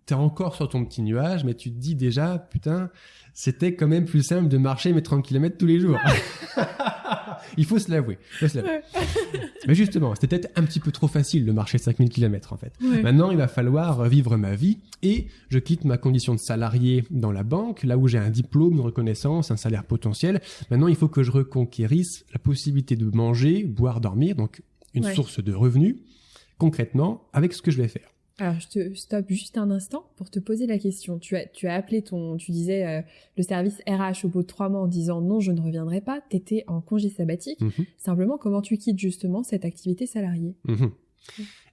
B: t'es encore sur ton petit nuage, mais tu te dis déjà, putain, c'était quand même plus simple de marcher mes 30 km tous les jours. Il faut se l'avouer. Mais justement, c'était peut-être un petit peu trop facile de marcher 5000 km en fait.
A: Ouais.
B: Maintenant, il va falloir vivre ma vie et je quitte ma condition de salarié dans la banque, là où j'ai un diplôme, une reconnaissance, un salaire potentiel. Maintenant, il faut que je reconquérisse la possibilité de manger, boire, dormir, donc une source de revenus, concrètement, avec ce que je vais faire.
A: Alors, je te stoppe juste un instant pour te poser la question. Tu as appelé tu disais le service RH au bout de 3 mois en disant non, je ne reviendrai pas. T'étais en congé sabbatique. Simplement, comment tu quittes justement cette activité salariée?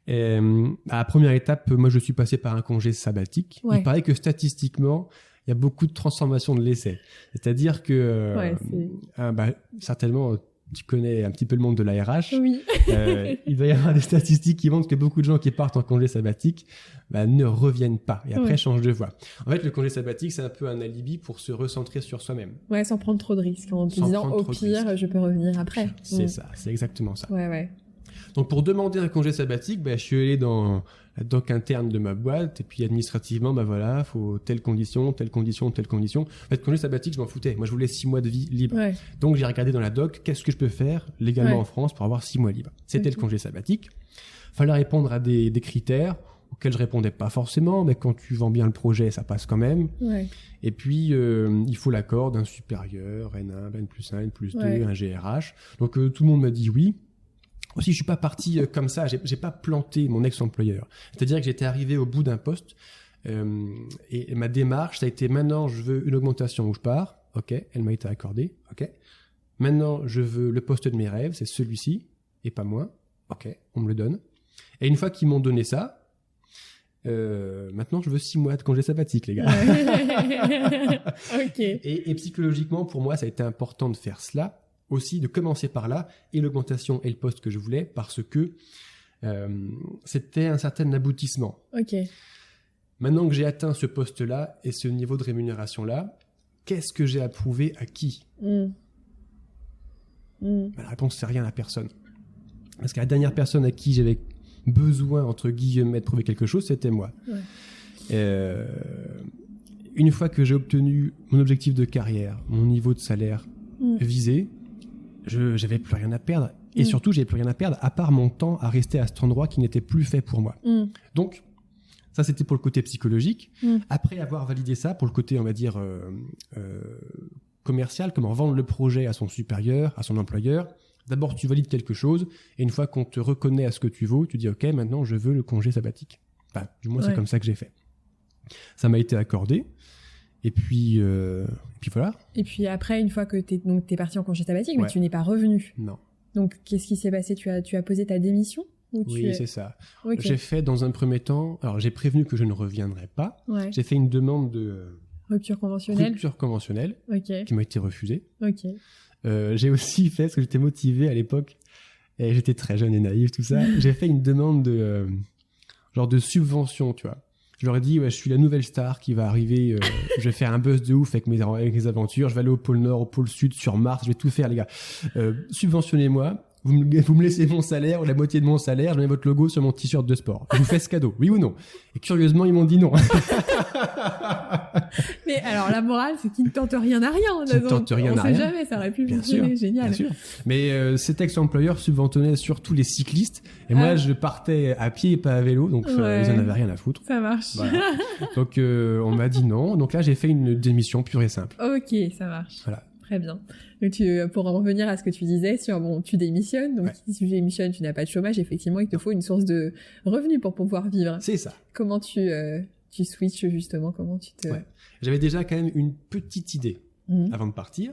B: À la première étape, moi, je suis passé par un congé sabbatique.
A: Ouais.
B: Il paraît que statistiquement, il y a beaucoup de transformations de l'essai. C'est-à-dire que, certainement, tu connais un petit peu le monde de la RH.
A: Oui.
B: Il doit y avoir des statistiques qui montrent que beaucoup de gens qui partent en congé sabbatique ne reviennent pas et après changent de voie. En fait, le congé sabbatique, c'est un peu un alibi pour se recentrer sur soi-même.
A: Ouais, sans prendre trop de risques, en te disant au pire, je peux revenir après.
B: C'est ça, c'est exactement ça.
A: Ouais.
B: Donc pour demander un congé sabbatique, je suis allé dans la doc interne de ma boîte et puis administrativement, voilà, faut telle condition. En fait, congé sabbatique, je m'en foutais. Moi, je voulais 6 mois de vie libre.
A: Ouais.
B: Donc j'ai regardé dans la doc, qu'est-ce que je peux faire légalement en France pour avoir 6 mois libres. C'était le congé sabbatique. Fallait répondre à des critères auxquels je répondais pas forcément, mais quand tu vends bien le projet, ça passe quand même.
A: Ouais.
B: Et puis, il faut l'accord d'un supérieur, N1, N+1, N+2, un GRH. Donc tout le monde m'a dit oui. Aussi, je suis pas parti comme ça, j'ai pas planté mon ex-employeur. C'est-à-dire que j'étais arrivé au bout d'un poste et ma démarche, ça a été maintenant, je veux une augmentation où je pars. Ok, elle m'a été accordée. Ok. Maintenant, je veux le poste de mes rêves, c'est celui-ci et pas moins. Ok, on me le donne. Et une fois qu'ils m'ont donné ça, maintenant, je veux 6 mois de congé sabbatique, les gars.
A: Ok.
B: Et psychologiquement, pour moi, ça a été important de faire cela. Aussi de commencer par là et l'augmentation et le poste que je voulais parce que c'était un certain aboutissement.
A: Ok.
B: Maintenant que j'ai atteint ce poste-là et ce niveau de rémunération-là, qu'est-ce que j'ai à prouver à qui ? La réponse, c'est rien à personne. Parce que la dernière personne à qui j'avais besoin, entre guillemets, de prouver quelque chose, c'était moi. Ouais. Une fois que j'ai obtenu mon objectif de carrière, mon niveau de salaire visé, j'avais plus rien à perdre. Et surtout, j'avais plus rien à perdre à part mon temps à rester à cet endroit qui n'était plus fait pour moi. Donc, ça, c'était pour le côté psychologique. Après avoir validé ça, pour le côté, on va dire, commercial, comment vendre le projet à son supérieur, à son employeur, d'abord, tu valides quelque chose. Et une fois qu'on te reconnaît à ce que tu vaux, tu dis, OK, maintenant, je veux le congé sabbatique. Enfin, du moins, c'est comme ça que j'ai fait. Ça m'a été accordé. Et puis voilà. Et
A: puis après, une fois que t'es parti en congé sabbatique, mais tu n'es pas revenu.
B: Non.
A: Donc, qu'est-ce qui s'est passé ? Tu as posé ta démission ?
B: Oui, c'est ça. Okay. J'ai fait dans un premier temps... Alors, j'ai prévenu que je ne reviendrai pas.
A: Ouais.
B: J'ai fait une demande de...
A: Rupture conventionnelle,
B: qui m'a été refusée.
A: Ok.
B: J'ai aussi fait, parce que j'étais motivé à l'époque, et j'étais très jeune et naïf, tout ça, j'ai fait une demande de... genre de subvention, tu vois. Je leur ai dit, je suis la nouvelle star qui va arriver, je vais faire un buzz de ouf avec mes aventures, je vais aller au pôle Nord, au pôle Sud, sur Mars, je vais tout faire, les gars. Subventionnez-moi, vous me laissez mon salaire, ou la moitié de mon salaire, je mets votre logo sur mon t-shirt de sport. Je vous fais ce cadeau, oui ou non ? Et curieusement, ils m'ont dit non.
A: Mais alors, la morale, c'est qu'ils ne tentent rien à rien.
B: Qui ne tentent rien à rien.
A: On sait jamais, ça aurait pu fonctionner, génial.
B: Bien sûr. Mais cet ex-employeur subventionnait surtout les cyclistes. Et moi, je partais à pied et pas à vélo, donc ils en avaient rien à foutre.
A: Ça marche.
B: Voilà. Donc, on m'a dit non. Donc là, j'ai fait une démission pure et simple.
A: Ok, ça marche.
B: Voilà.
A: Très bien. Donc, pour en revenir à ce que tu disais sur, tu démissionnes. Donc, si tu démissionnes, tu n'as pas de chômage. Effectivement, il te faut une source de revenus pour pouvoir vivre.
B: C'est ça.
A: Comment tu switches justement ? Comment tu te...
B: J'avais déjà quand même une petite idée avant de partir,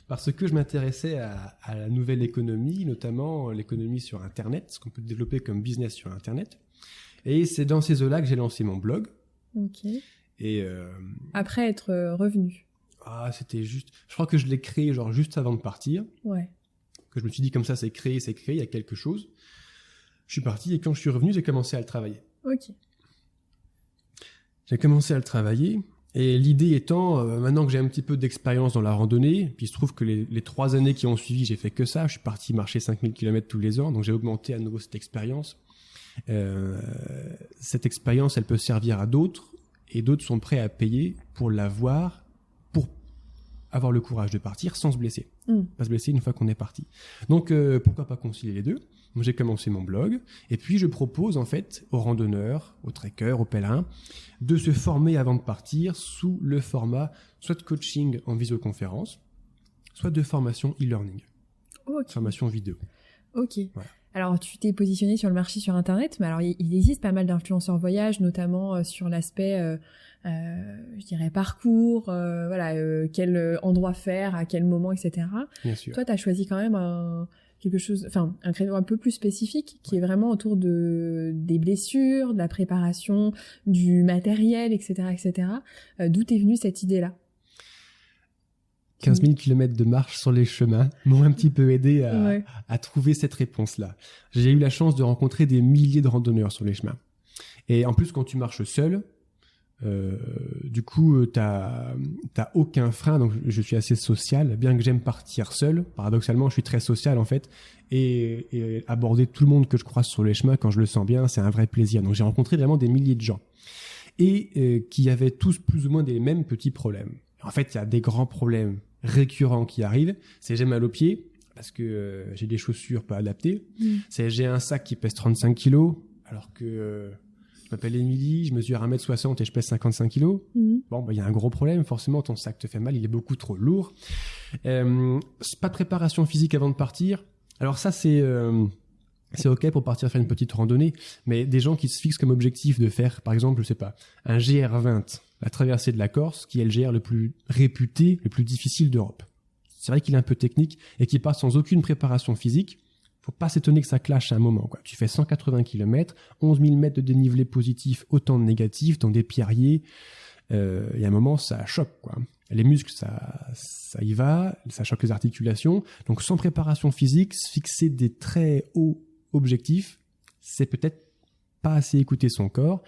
B: parce que je m'intéressais à la nouvelle économie, notamment l'économie sur Internet, ce qu'on peut développer comme business sur Internet. Et c'est dans ces eaux-là que j'ai lancé mon blog.
A: Ok.
B: Et
A: après être revenu.
B: Ah, c'était juste... Je crois que je l'ai créé genre juste avant de partir.
A: Ouais.
B: Que je me suis dit comme ça, c'est créé, il y a quelque chose. Je suis parti et quand je suis revenu, j'ai commencé à le travailler.
A: Ok.
B: J'ai commencé à le travailler et l'idée étant, maintenant que j'ai un petit peu d'expérience dans la randonnée, puis il se trouve que les 3 années qui ont suivi, j'ai fait que ça. Je suis parti marcher 5000 km tous les ans, donc j'ai augmenté à nouveau cette expérience. Cette expérience, elle peut servir à d'autres et d'autres sont prêts à payer pour l'avoir, pour avoir le courage de partir sans se blesser. Pas se blesser une fois qu'on est parti. Donc, pourquoi pas concilier les deux ? Donc, j'ai commencé mon blog et puis je propose en fait aux randonneurs, aux trekkers, aux pèlerins de se former avant de partir sous le format soit de coaching en visioconférence, soit de formation e-learning, formation vidéo.
A: Ok.
B: Voilà.
A: Alors, tu t'es positionné sur le marché sur Internet, mais alors il existe pas mal d'influenceurs voyage, notamment sur l'aspect, je dirais, parcours, quel endroit faire, à quel moment, etc.
B: Bien sûr.
A: Toi, tu as choisi quand même un créneau un peu plus spécifique, qui est vraiment autour des blessures, de la préparation, du matériel, etc., etc. D'où t'es venue cette idée-là ?
B: 15 000 km de marche sur les chemins m'ont un petit peu aidé
A: Ouais.
B: à trouver cette réponse-là. J'ai eu la chance de rencontrer des milliers de randonneurs sur les chemins. Et en plus, quand tu marches seul, du coup, t'as aucun frein. Donc, je suis assez social, bien que j'aime partir seul. Paradoxalement, je suis très social en fait. Et aborder tout le monde que je croise sur les chemins quand je le sens bien, c'est un vrai plaisir. Donc, j'ai rencontré vraiment des milliers de gens. Et qui avaient tous plus ou moins des mêmes petits problèmes. En fait, il y a des grands problèmes récurrents qui arrivent. C'est j'ai mal aux pieds parce que j'ai des chaussures pas adaptées. C'est j'ai un sac qui pèse 35 kilos alors que je m'appelle Émilie, je mesure 1m60 et je pèse 55 kilos. Bon, il y a un gros problème. Forcément, ton sac te fait mal, il est beaucoup trop lourd. Pas de préparation physique avant de partir. Alors ça, c'est OK pour partir faire une petite randonnée, mais des gens qui se fixent comme objectif de faire, par exemple, je sais pas, un GR20, la traversée de la Corse, qui est le GR le plus réputé, le plus difficile d'Europe. C'est vrai qu'il est un peu technique et qu'il part sans aucune préparation physique. Faut pas s'étonner que ça clash à un moment, quoi. Tu fais 180 km, 11 000 mètres de dénivelé positif, autant de négatifs, dans des pierriers. Il y a un moment, ça choque, quoi. Les muscles, ça y va, ça choque les articulations. Donc, sans préparation physique, se fixer des très hauts objectifs, c'est peut-être pas assez écouter son corps.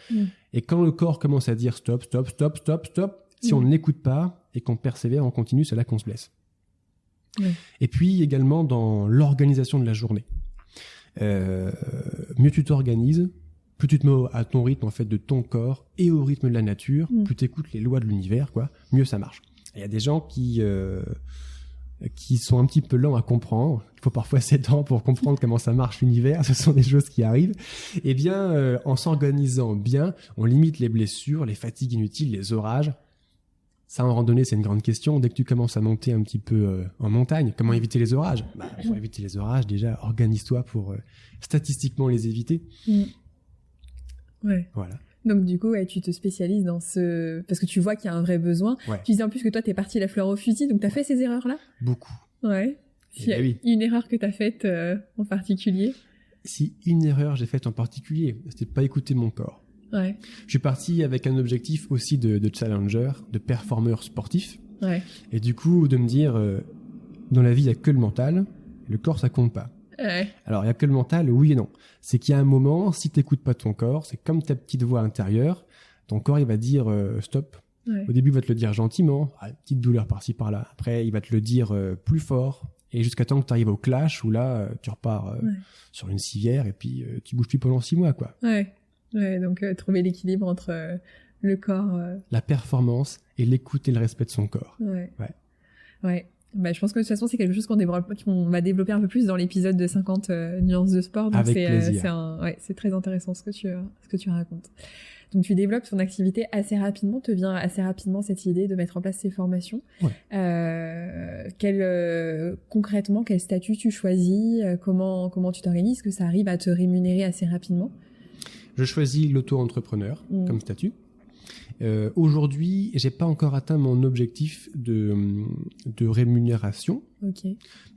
B: Et quand le corps commence à dire stop, stop, stop, stop, stop, si on ne l'écoute pas et qu'on persévère, on continue, c'est là qu'on se blesse. Et puis également dans l'organisation de la journée. Mieux tu t'organises, plus tu te mets à ton rythme en fait de ton corps et au rythme de la nature, plus tu écoutes les lois de l'univers, quoi, mieux ça marche. Il y a des gens qui sont un petit peu lents à comprendre. Il faut parfois 7 ans pour comprendre comment ça marche l'univers. Ce sont des choses qui arrivent. Eh bien, en s'organisant bien, on limite les blessures, les fatigues inutiles, les orages. Ça, en randonnée, c'est une grande question. Dès que tu commences à monter un petit peu en montagne, comment éviter les orages ? Pour éviter les orages, déjà, organise-toi pour statistiquement les éviter.
A: Ouais.
B: Voilà.
A: Donc du coup, tu te spécialises dans ce... Parce que tu vois qu'il y a un vrai besoin.
B: Ouais.
A: Tu disais en plus que toi, t'es parti la fleur au fusil, donc t'as fait ces erreurs-là ?
B: Beaucoup.
A: Ouais. S'il y a
B: oui.
A: une erreur que t'as faite en particulier ?
B: Si une erreur j'ai faite en particulier, c'était de pas écouter mon corps.
A: Ouais.
B: Je suis parti avec un objectif aussi de challenger, de performeur sportif.
A: Ouais.
B: Et du coup, de me dire, dans la vie, il n'y a que le mental, le corps, ça compte pas.
A: Ouais.
B: Alors, il n'y a que le mental, oui et non. C'est qu'il y a un moment, si tu n'écoutes pas ton corps, c'est comme ta petite voix intérieure, ton corps, il va dire stop.
A: Ouais.
B: Au début, il va te le dire gentiment, petite douleur par-ci, par-là. Après, il va te le dire plus fort, et jusqu'à temps que tu arrives au clash, où là, tu repars sur une civière, et puis tu bouges plus pendant 6 mois, quoi.
A: Ouais. Ouais, donc trouver l'équilibre entre le corps...
B: La performance et l'écoute et le respect de son corps.
A: Ouais.
B: Ouais.
A: Ouais. Bah, je pense que de toute façon, c'est quelque chose qu'on va développer un peu plus dans l'épisode de 50 nuances de sport. Donc
B: avec plaisir.
A: C'est très intéressant ce que tu racontes. Donc tu développes ton activité assez rapidement, te vient assez rapidement cette idée de mettre en place ces formations. Ouais. Concrètement, quel statut tu choisis, comment tu t'organises, que ça arrive à te rémunérer assez rapidement?
B: Je choisis l'auto-entrepreneur comme statut. Aujourd'hui, j'ai pas encore atteint mon objectif de rémunération,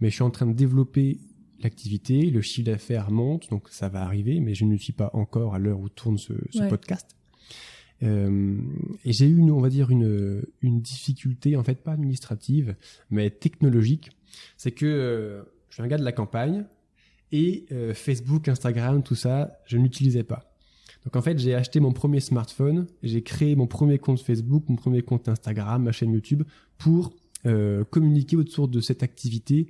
B: mais je suis en train de développer l'activité, le chiffre d'affaires monte, donc ça va arriver, mais je ne suis pas encore à l'heure où tourne ce podcast. Et j'ai eu, on va dire, une difficulté, en fait, pas administrative, mais technologique. C'est que je suis un gars de la campagne et Facebook, Instagram, tout ça, je n'utilisais pas. Donc en fait, j'ai acheté mon premier smartphone, j'ai créé mon premier compte Facebook, mon premier compte Instagram, ma chaîne YouTube, pour communiquer autour de cette activité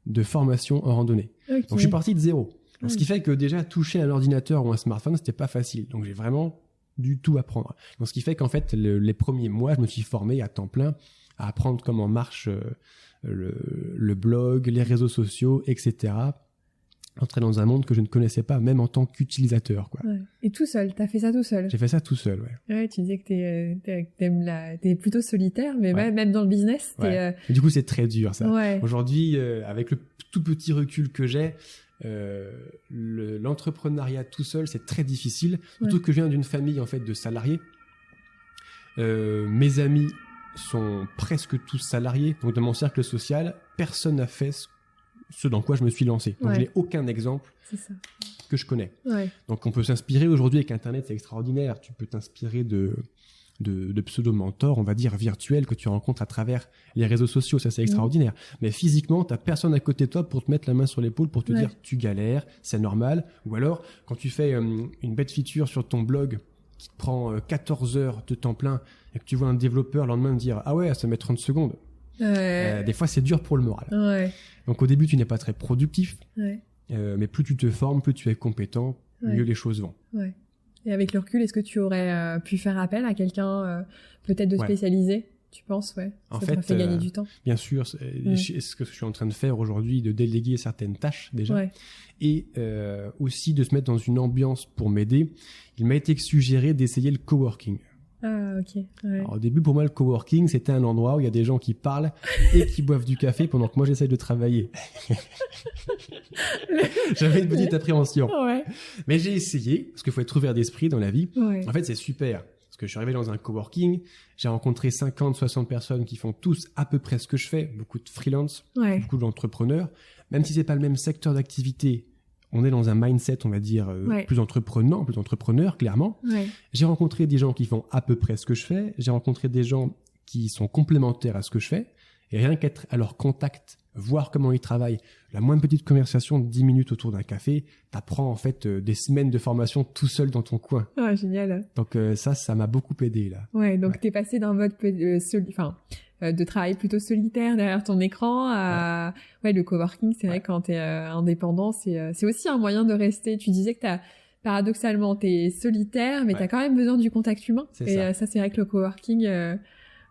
B: de formation en randonnée. Donc je suis parti de zéro. Donc, ce qui fait que déjà toucher un ordinateur ou un smartphone, c'était pas facile. Donc j'ai vraiment du tout apprendre. Donc ce qui fait qu'en fait, les premiers mois, je me suis formé à temps plein à apprendre comment marche le blog, les réseaux sociaux, etc. Entrer dans un monde que je ne connaissais pas, même en tant qu'utilisateur, quoi.
A: Ouais. Et tout seul, t'as fait ça tout seul?
B: J'ai fait ça tout seul, ouais.
A: Ouais, tu disais que t'es plutôt solitaire, mais même dans le business,
B: Du coup, c'est très dur, ça.
A: Ouais.
B: Aujourd'hui, avec le tout petit recul que j'ai, l'entrepreneuriat tout seul, c'est très difficile. Surtout que je viens d'une famille, en fait, de salariés. Mes amis sont presque tous salariés. Donc, dans mon cercle social, personne n'a fait ce dans quoi je me suis lancé. Donc, je n'ai aucun exemple que je connais. Ouais. Donc, on peut s'inspirer aujourd'hui avec Internet, c'est extraordinaire. Tu peux t'inspirer de de pseudo-mentors, on va dire, virtuels que tu rencontres à travers les réseaux sociaux. Ça, c'est extraordinaire. Mais physiquement, tu n'as personne à côté de toi pour te mettre la main sur l'épaule, pour te dire tu galères, c'est normal. Ou alors, quand tu fais une bête feature sur ton blog qui te prend 14 heures de temps plein et que tu vois un développeur le lendemain me dire « Ah ouais, ça met 30 secondes ». Des fois, c'est dur pour le moral. Donc, au début, tu n'es pas très productif. Mais plus tu te formes, plus tu es compétent, mieux les choses vont.
A: Et avec le recul, est-ce que tu aurais pu faire appel à quelqu'un peut-être de spécialisé, tu penses?
B: En
A: ça
B: fait,
A: t'a fait gagner du temps.
B: Bien sûr, c'est ce que je suis en train de faire aujourd'hui, de déléguer certaines tâches déjà, et aussi de se mettre dans une ambiance pour m'aider. Il m'a été suggéré d'essayer le coworking.
A: Ah, ok.
B: Alors, au début, pour moi, le coworking, c'était un endroit où il y a des gens qui parlent et qui boivent du café pendant que moi, j'essaye de travailler. J'avais une petite appréhension. Mais j'ai essayé, parce qu'il faut être ouvert d'esprit dans la vie. En fait, c'est super. Parce que je suis arrivé dans un coworking, j'ai rencontré 50, 60 personnes qui font tous à peu près ce que je fais, beaucoup de freelance, beaucoup d'entrepreneurs. Même si c'est pas le même secteur d'activité, on est dans un mindset, on va dire, plus entrepreneur, clairement. J'ai rencontré des gens qui font à peu près ce que je fais. J'ai rencontré des gens qui sont complémentaires à ce que je fais. Et rien qu'être à leur contact, voir comment ils travaillent, la moindre petite conversation de 10 minutes autour d'un café, t'apprends en fait des semaines de formation tout seul dans ton coin.
A: Ah, génial.
B: Donc ça m'a beaucoup aidé là.
A: Donc t'es passé d'un mode de travail plutôt solitaire derrière ton écran à le coworking. C'est vrai, quand t'es indépendant, c'est aussi un moyen de rester. Tu disais que paradoxalement t'es solitaire, mais t'as quand même besoin du contact humain. Ça, c'est vrai que le coworking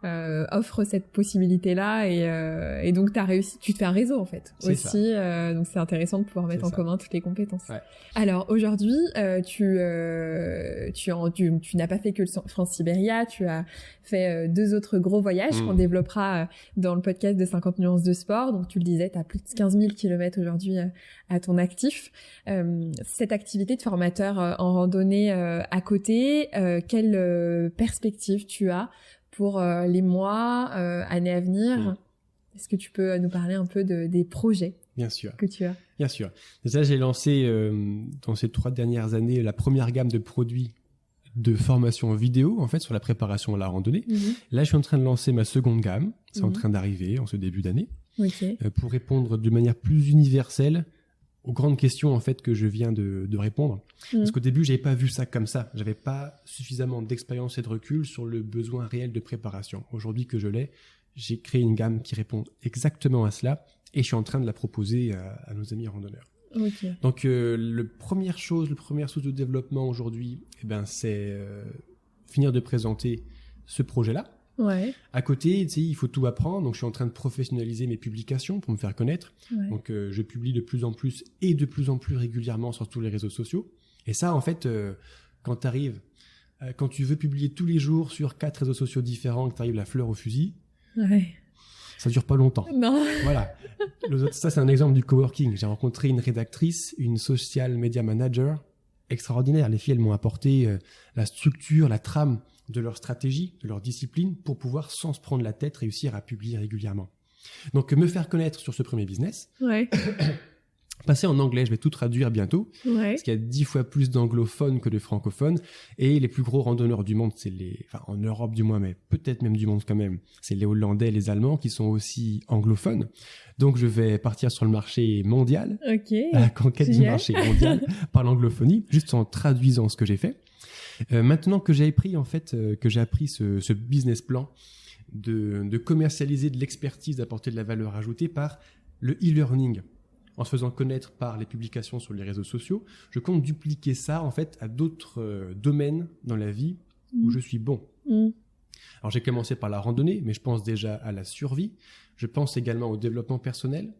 A: offre cette possibilité-là, et donc t'as réussi, tu te fais un réseau en fait aussi, donc c'est intéressant de pouvoir mettre en commun toutes les compétences. Alors aujourd'hui, tu n'as pas fait que le France-Sibéria, tu as fait 2 autres gros voyages qu'on développera dans le podcast de 50 nuances de sport. Donc tu le disais, tu as plus de 15 000 km aujourd'hui à ton actif. Cette activité de formateur en randonnée à côté, quelle perspective tu as pour les mois, années à venir? Est-ce que tu peux nous parler un peu des projets que tu as?
B: Bien sûr. Déjà, j'ai lancé dans ces 3 dernières années la première gamme de produits de formation vidéo, en fait, sur la préparation à la randonnée. Là, je suis en train de lancer ma seconde gamme. C'est en train d'arriver en ce début d'année. Pour répondre de manière plus universelle aux grandes questions en fait que je viens de répondre. Parce qu'au début, j'avais pas vu ça comme ça. J'avais pas suffisamment d'expérience et de recul sur le besoin réel de préparation. Aujourd'hui que je l'ai, j'ai créé une gamme qui répond exactement à cela, et je suis en train de la proposer à nos amis randonneurs. Donc le première source de développement aujourd'hui, c'est finir de présenter ce projet-là. À côté, il faut tout apprendre. Donc, je suis en train de professionnaliser mes publications pour me faire connaître. Donc, je publie de plus en plus et de plus en plus régulièrement sur tous les réseaux sociaux. Et ça, en fait, quand tu veux publier tous les jours sur 4 réseaux sociaux différents, que tu arrives la fleur au fusil, ça dure pas longtemps.
A: Non.
B: Voilà. Ça, c'est un exemple du coworking. J'ai rencontré une rédactrice, une social media manager extraordinaire. Les filles, elles m'ont apporté la structure, la trame de leur stratégie, de leur discipline, pour pouvoir, sans se prendre la tête, réussir à publier régulièrement. Donc, me faire connaître sur ce premier business. Passer en anglais, je vais tout traduire bientôt, parce qu'il y a 10 fois plus d'anglophones que de francophones, et les plus gros randonneurs du monde, en Europe du moins, mais peut-être même du monde quand même, c'est les Hollandais et les Allemands qui sont aussi anglophones. Donc, je vais partir sur le marché mondial, à la conquête du marché mondial par l'anglophonie, juste en traduisant ce que j'ai fait. Maintenant que j'ai appris ce business plan de commercialiser de l'expertise, d'apporter de la valeur ajoutée par le e-learning, en se faisant connaître par les publications sur les réseaux sociaux, je compte dupliquer ça en fait à d'autres domaines dans la vie où je suis bon. Alors j'ai commencé par la randonnée, mais je pense déjà à la survie. Je pense également au développement personnel.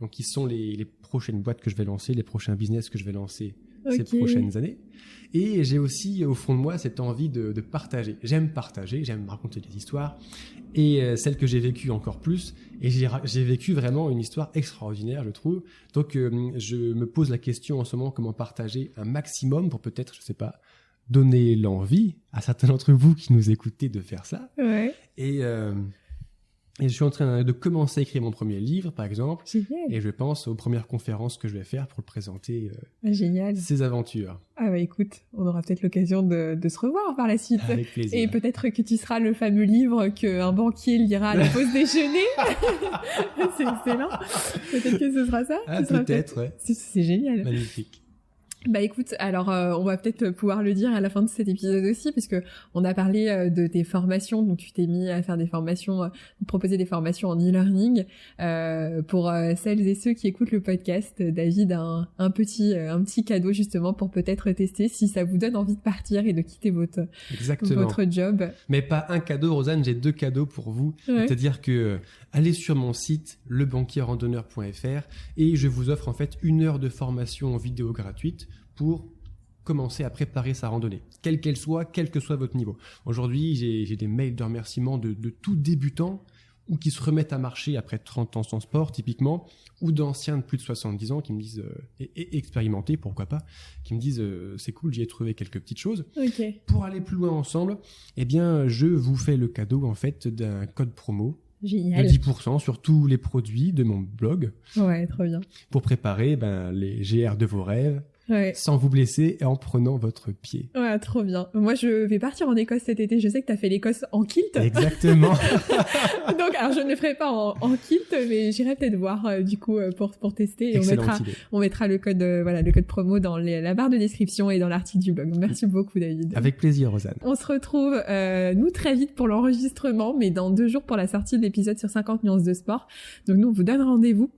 B: Donc qui sont les prochaines boîtes que je vais lancer, les prochains business que je vais lancer ces prochaines années. Et j'ai aussi au fond de moi cette envie de partager. J'aime partager, j'aime raconter des histoires, et celle que j'ai vécue encore plus. Et j'ai vécu vraiment une histoire extraordinaire, je trouve. Donc je me pose la question en ce moment, comment partager un maximum pour peut-être, je sais pas, donner l'envie à certains d'entre vous qui nous écoutez de faire ça. Et Et je suis en train de commencer à écrire mon premier livre, par exemple.
A: Génial.
B: Et je pense aux premières conférences que je vais faire pour le présenter,
A: Génial.
B: ces aventures.
A: Ah bah écoute, on aura peut-être l'occasion de se revoir par la suite.
B: Avec plaisir.
A: Et peut-être que tu seras le fameux livre qu'un banquier lira à la pause déjeuner. C'est excellent. Peut-être que ce sera ça.
B: Ah,
A: Ce sera
B: peut-être, ouais.
A: C'est génial.
B: Magnifique.
A: Bah écoute, alors on va peut-être pouvoir le dire à la fin de cet épisode aussi, puisque on a parlé de tes formations, donc tu t'es mis à faire des formations, proposer des formations en e-learning. Pour celles et ceux qui écoutent le podcast, David a un petit cadeau justement pour peut-être tester si ça vous donne envie de partir et de quitter votre job.
B: Mais pas un cadeau, Rosanne, j'ai 2 cadeaux pour vous. Ouais. C'est-à-dire que allez sur mon site lebanquierrandonneur.fr et je vous offre en fait 1 heure de formation en vidéo gratuite pour commencer à préparer sa randonnée, quelle qu'elle soit, quel que soit votre niveau. Aujourd'hui, j'ai des mails de remerciements de tout débutants ou qui se remettent à marcher après 30 ans sans sport, typiquement, ou d'anciens de plus de 70 ans qui me disent, et expérimentés, pourquoi pas, qui me disent, c'est cool, j'y ai trouvé quelques petites choses.
A: Okay.
B: Pour aller plus loin ensemble, eh bien, je vous fais le cadeau, en fait, d'un code promo.
A: Génial.
B: De 10% sur tous les produits de mon blog.
A: Ouais, trop bien.
B: Pour préparer les GR de vos rêves.
A: Ouais.
B: Sans vous blesser et en prenant votre pied.
A: Ouais, trop bien. Moi, je vais partir en Écosse cet été. Je sais que t'as fait l'Écosse en kilt.
B: Exactement.
A: Donc, alors, je ne le ferai pas en kilt, mais j'irai peut-être voir, du coup, pour tester. Et on mettra le code promo dans la barre de description et dans l'article du blog. Merci beaucoup, David.
B: Avec plaisir, Rosanne.
A: On se retrouve, nous, très vite pour l'enregistrement, mais dans 2 jours pour la sortie de l'épisode sur 50 nuances de sport. Donc, nous, on vous donne rendez-vous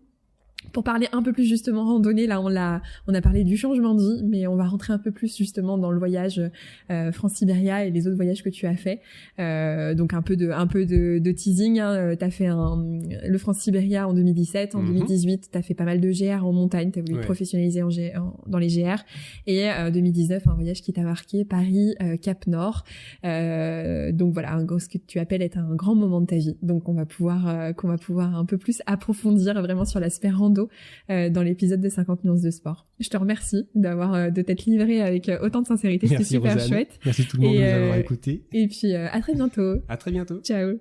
A: pour parler un peu plus justement randonnée. Là, on a parlé du changement de vie, mais on va rentrer un peu plus justement dans le voyage France-Sibéria et les autres voyages que tu as fait. Donc un peu de teasing. Hein. T'as fait le France-Sibéria en 2017, en 2018, t'as fait pas mal de GR en montagne. T'as voulu te professionnaliser dans les GR. Et 2019, un voyage qui t'a marqué, Paris, Cap Nord. Donc voilà, ce que tu appelles être un grand moment de ta vie. Donc qu'on va pouvoir un peu plus approfondir vraiment sur l'aspect rando dans l'épisode de 50 nuances de sport. Je te remercie de t'être livré avec autant de sincérité. C'était super chouette.
B: Merci tout le monde de nous avoir écoutés.
A: Et puis à très bientôt.
B: À très bientôt.
A: Ciao.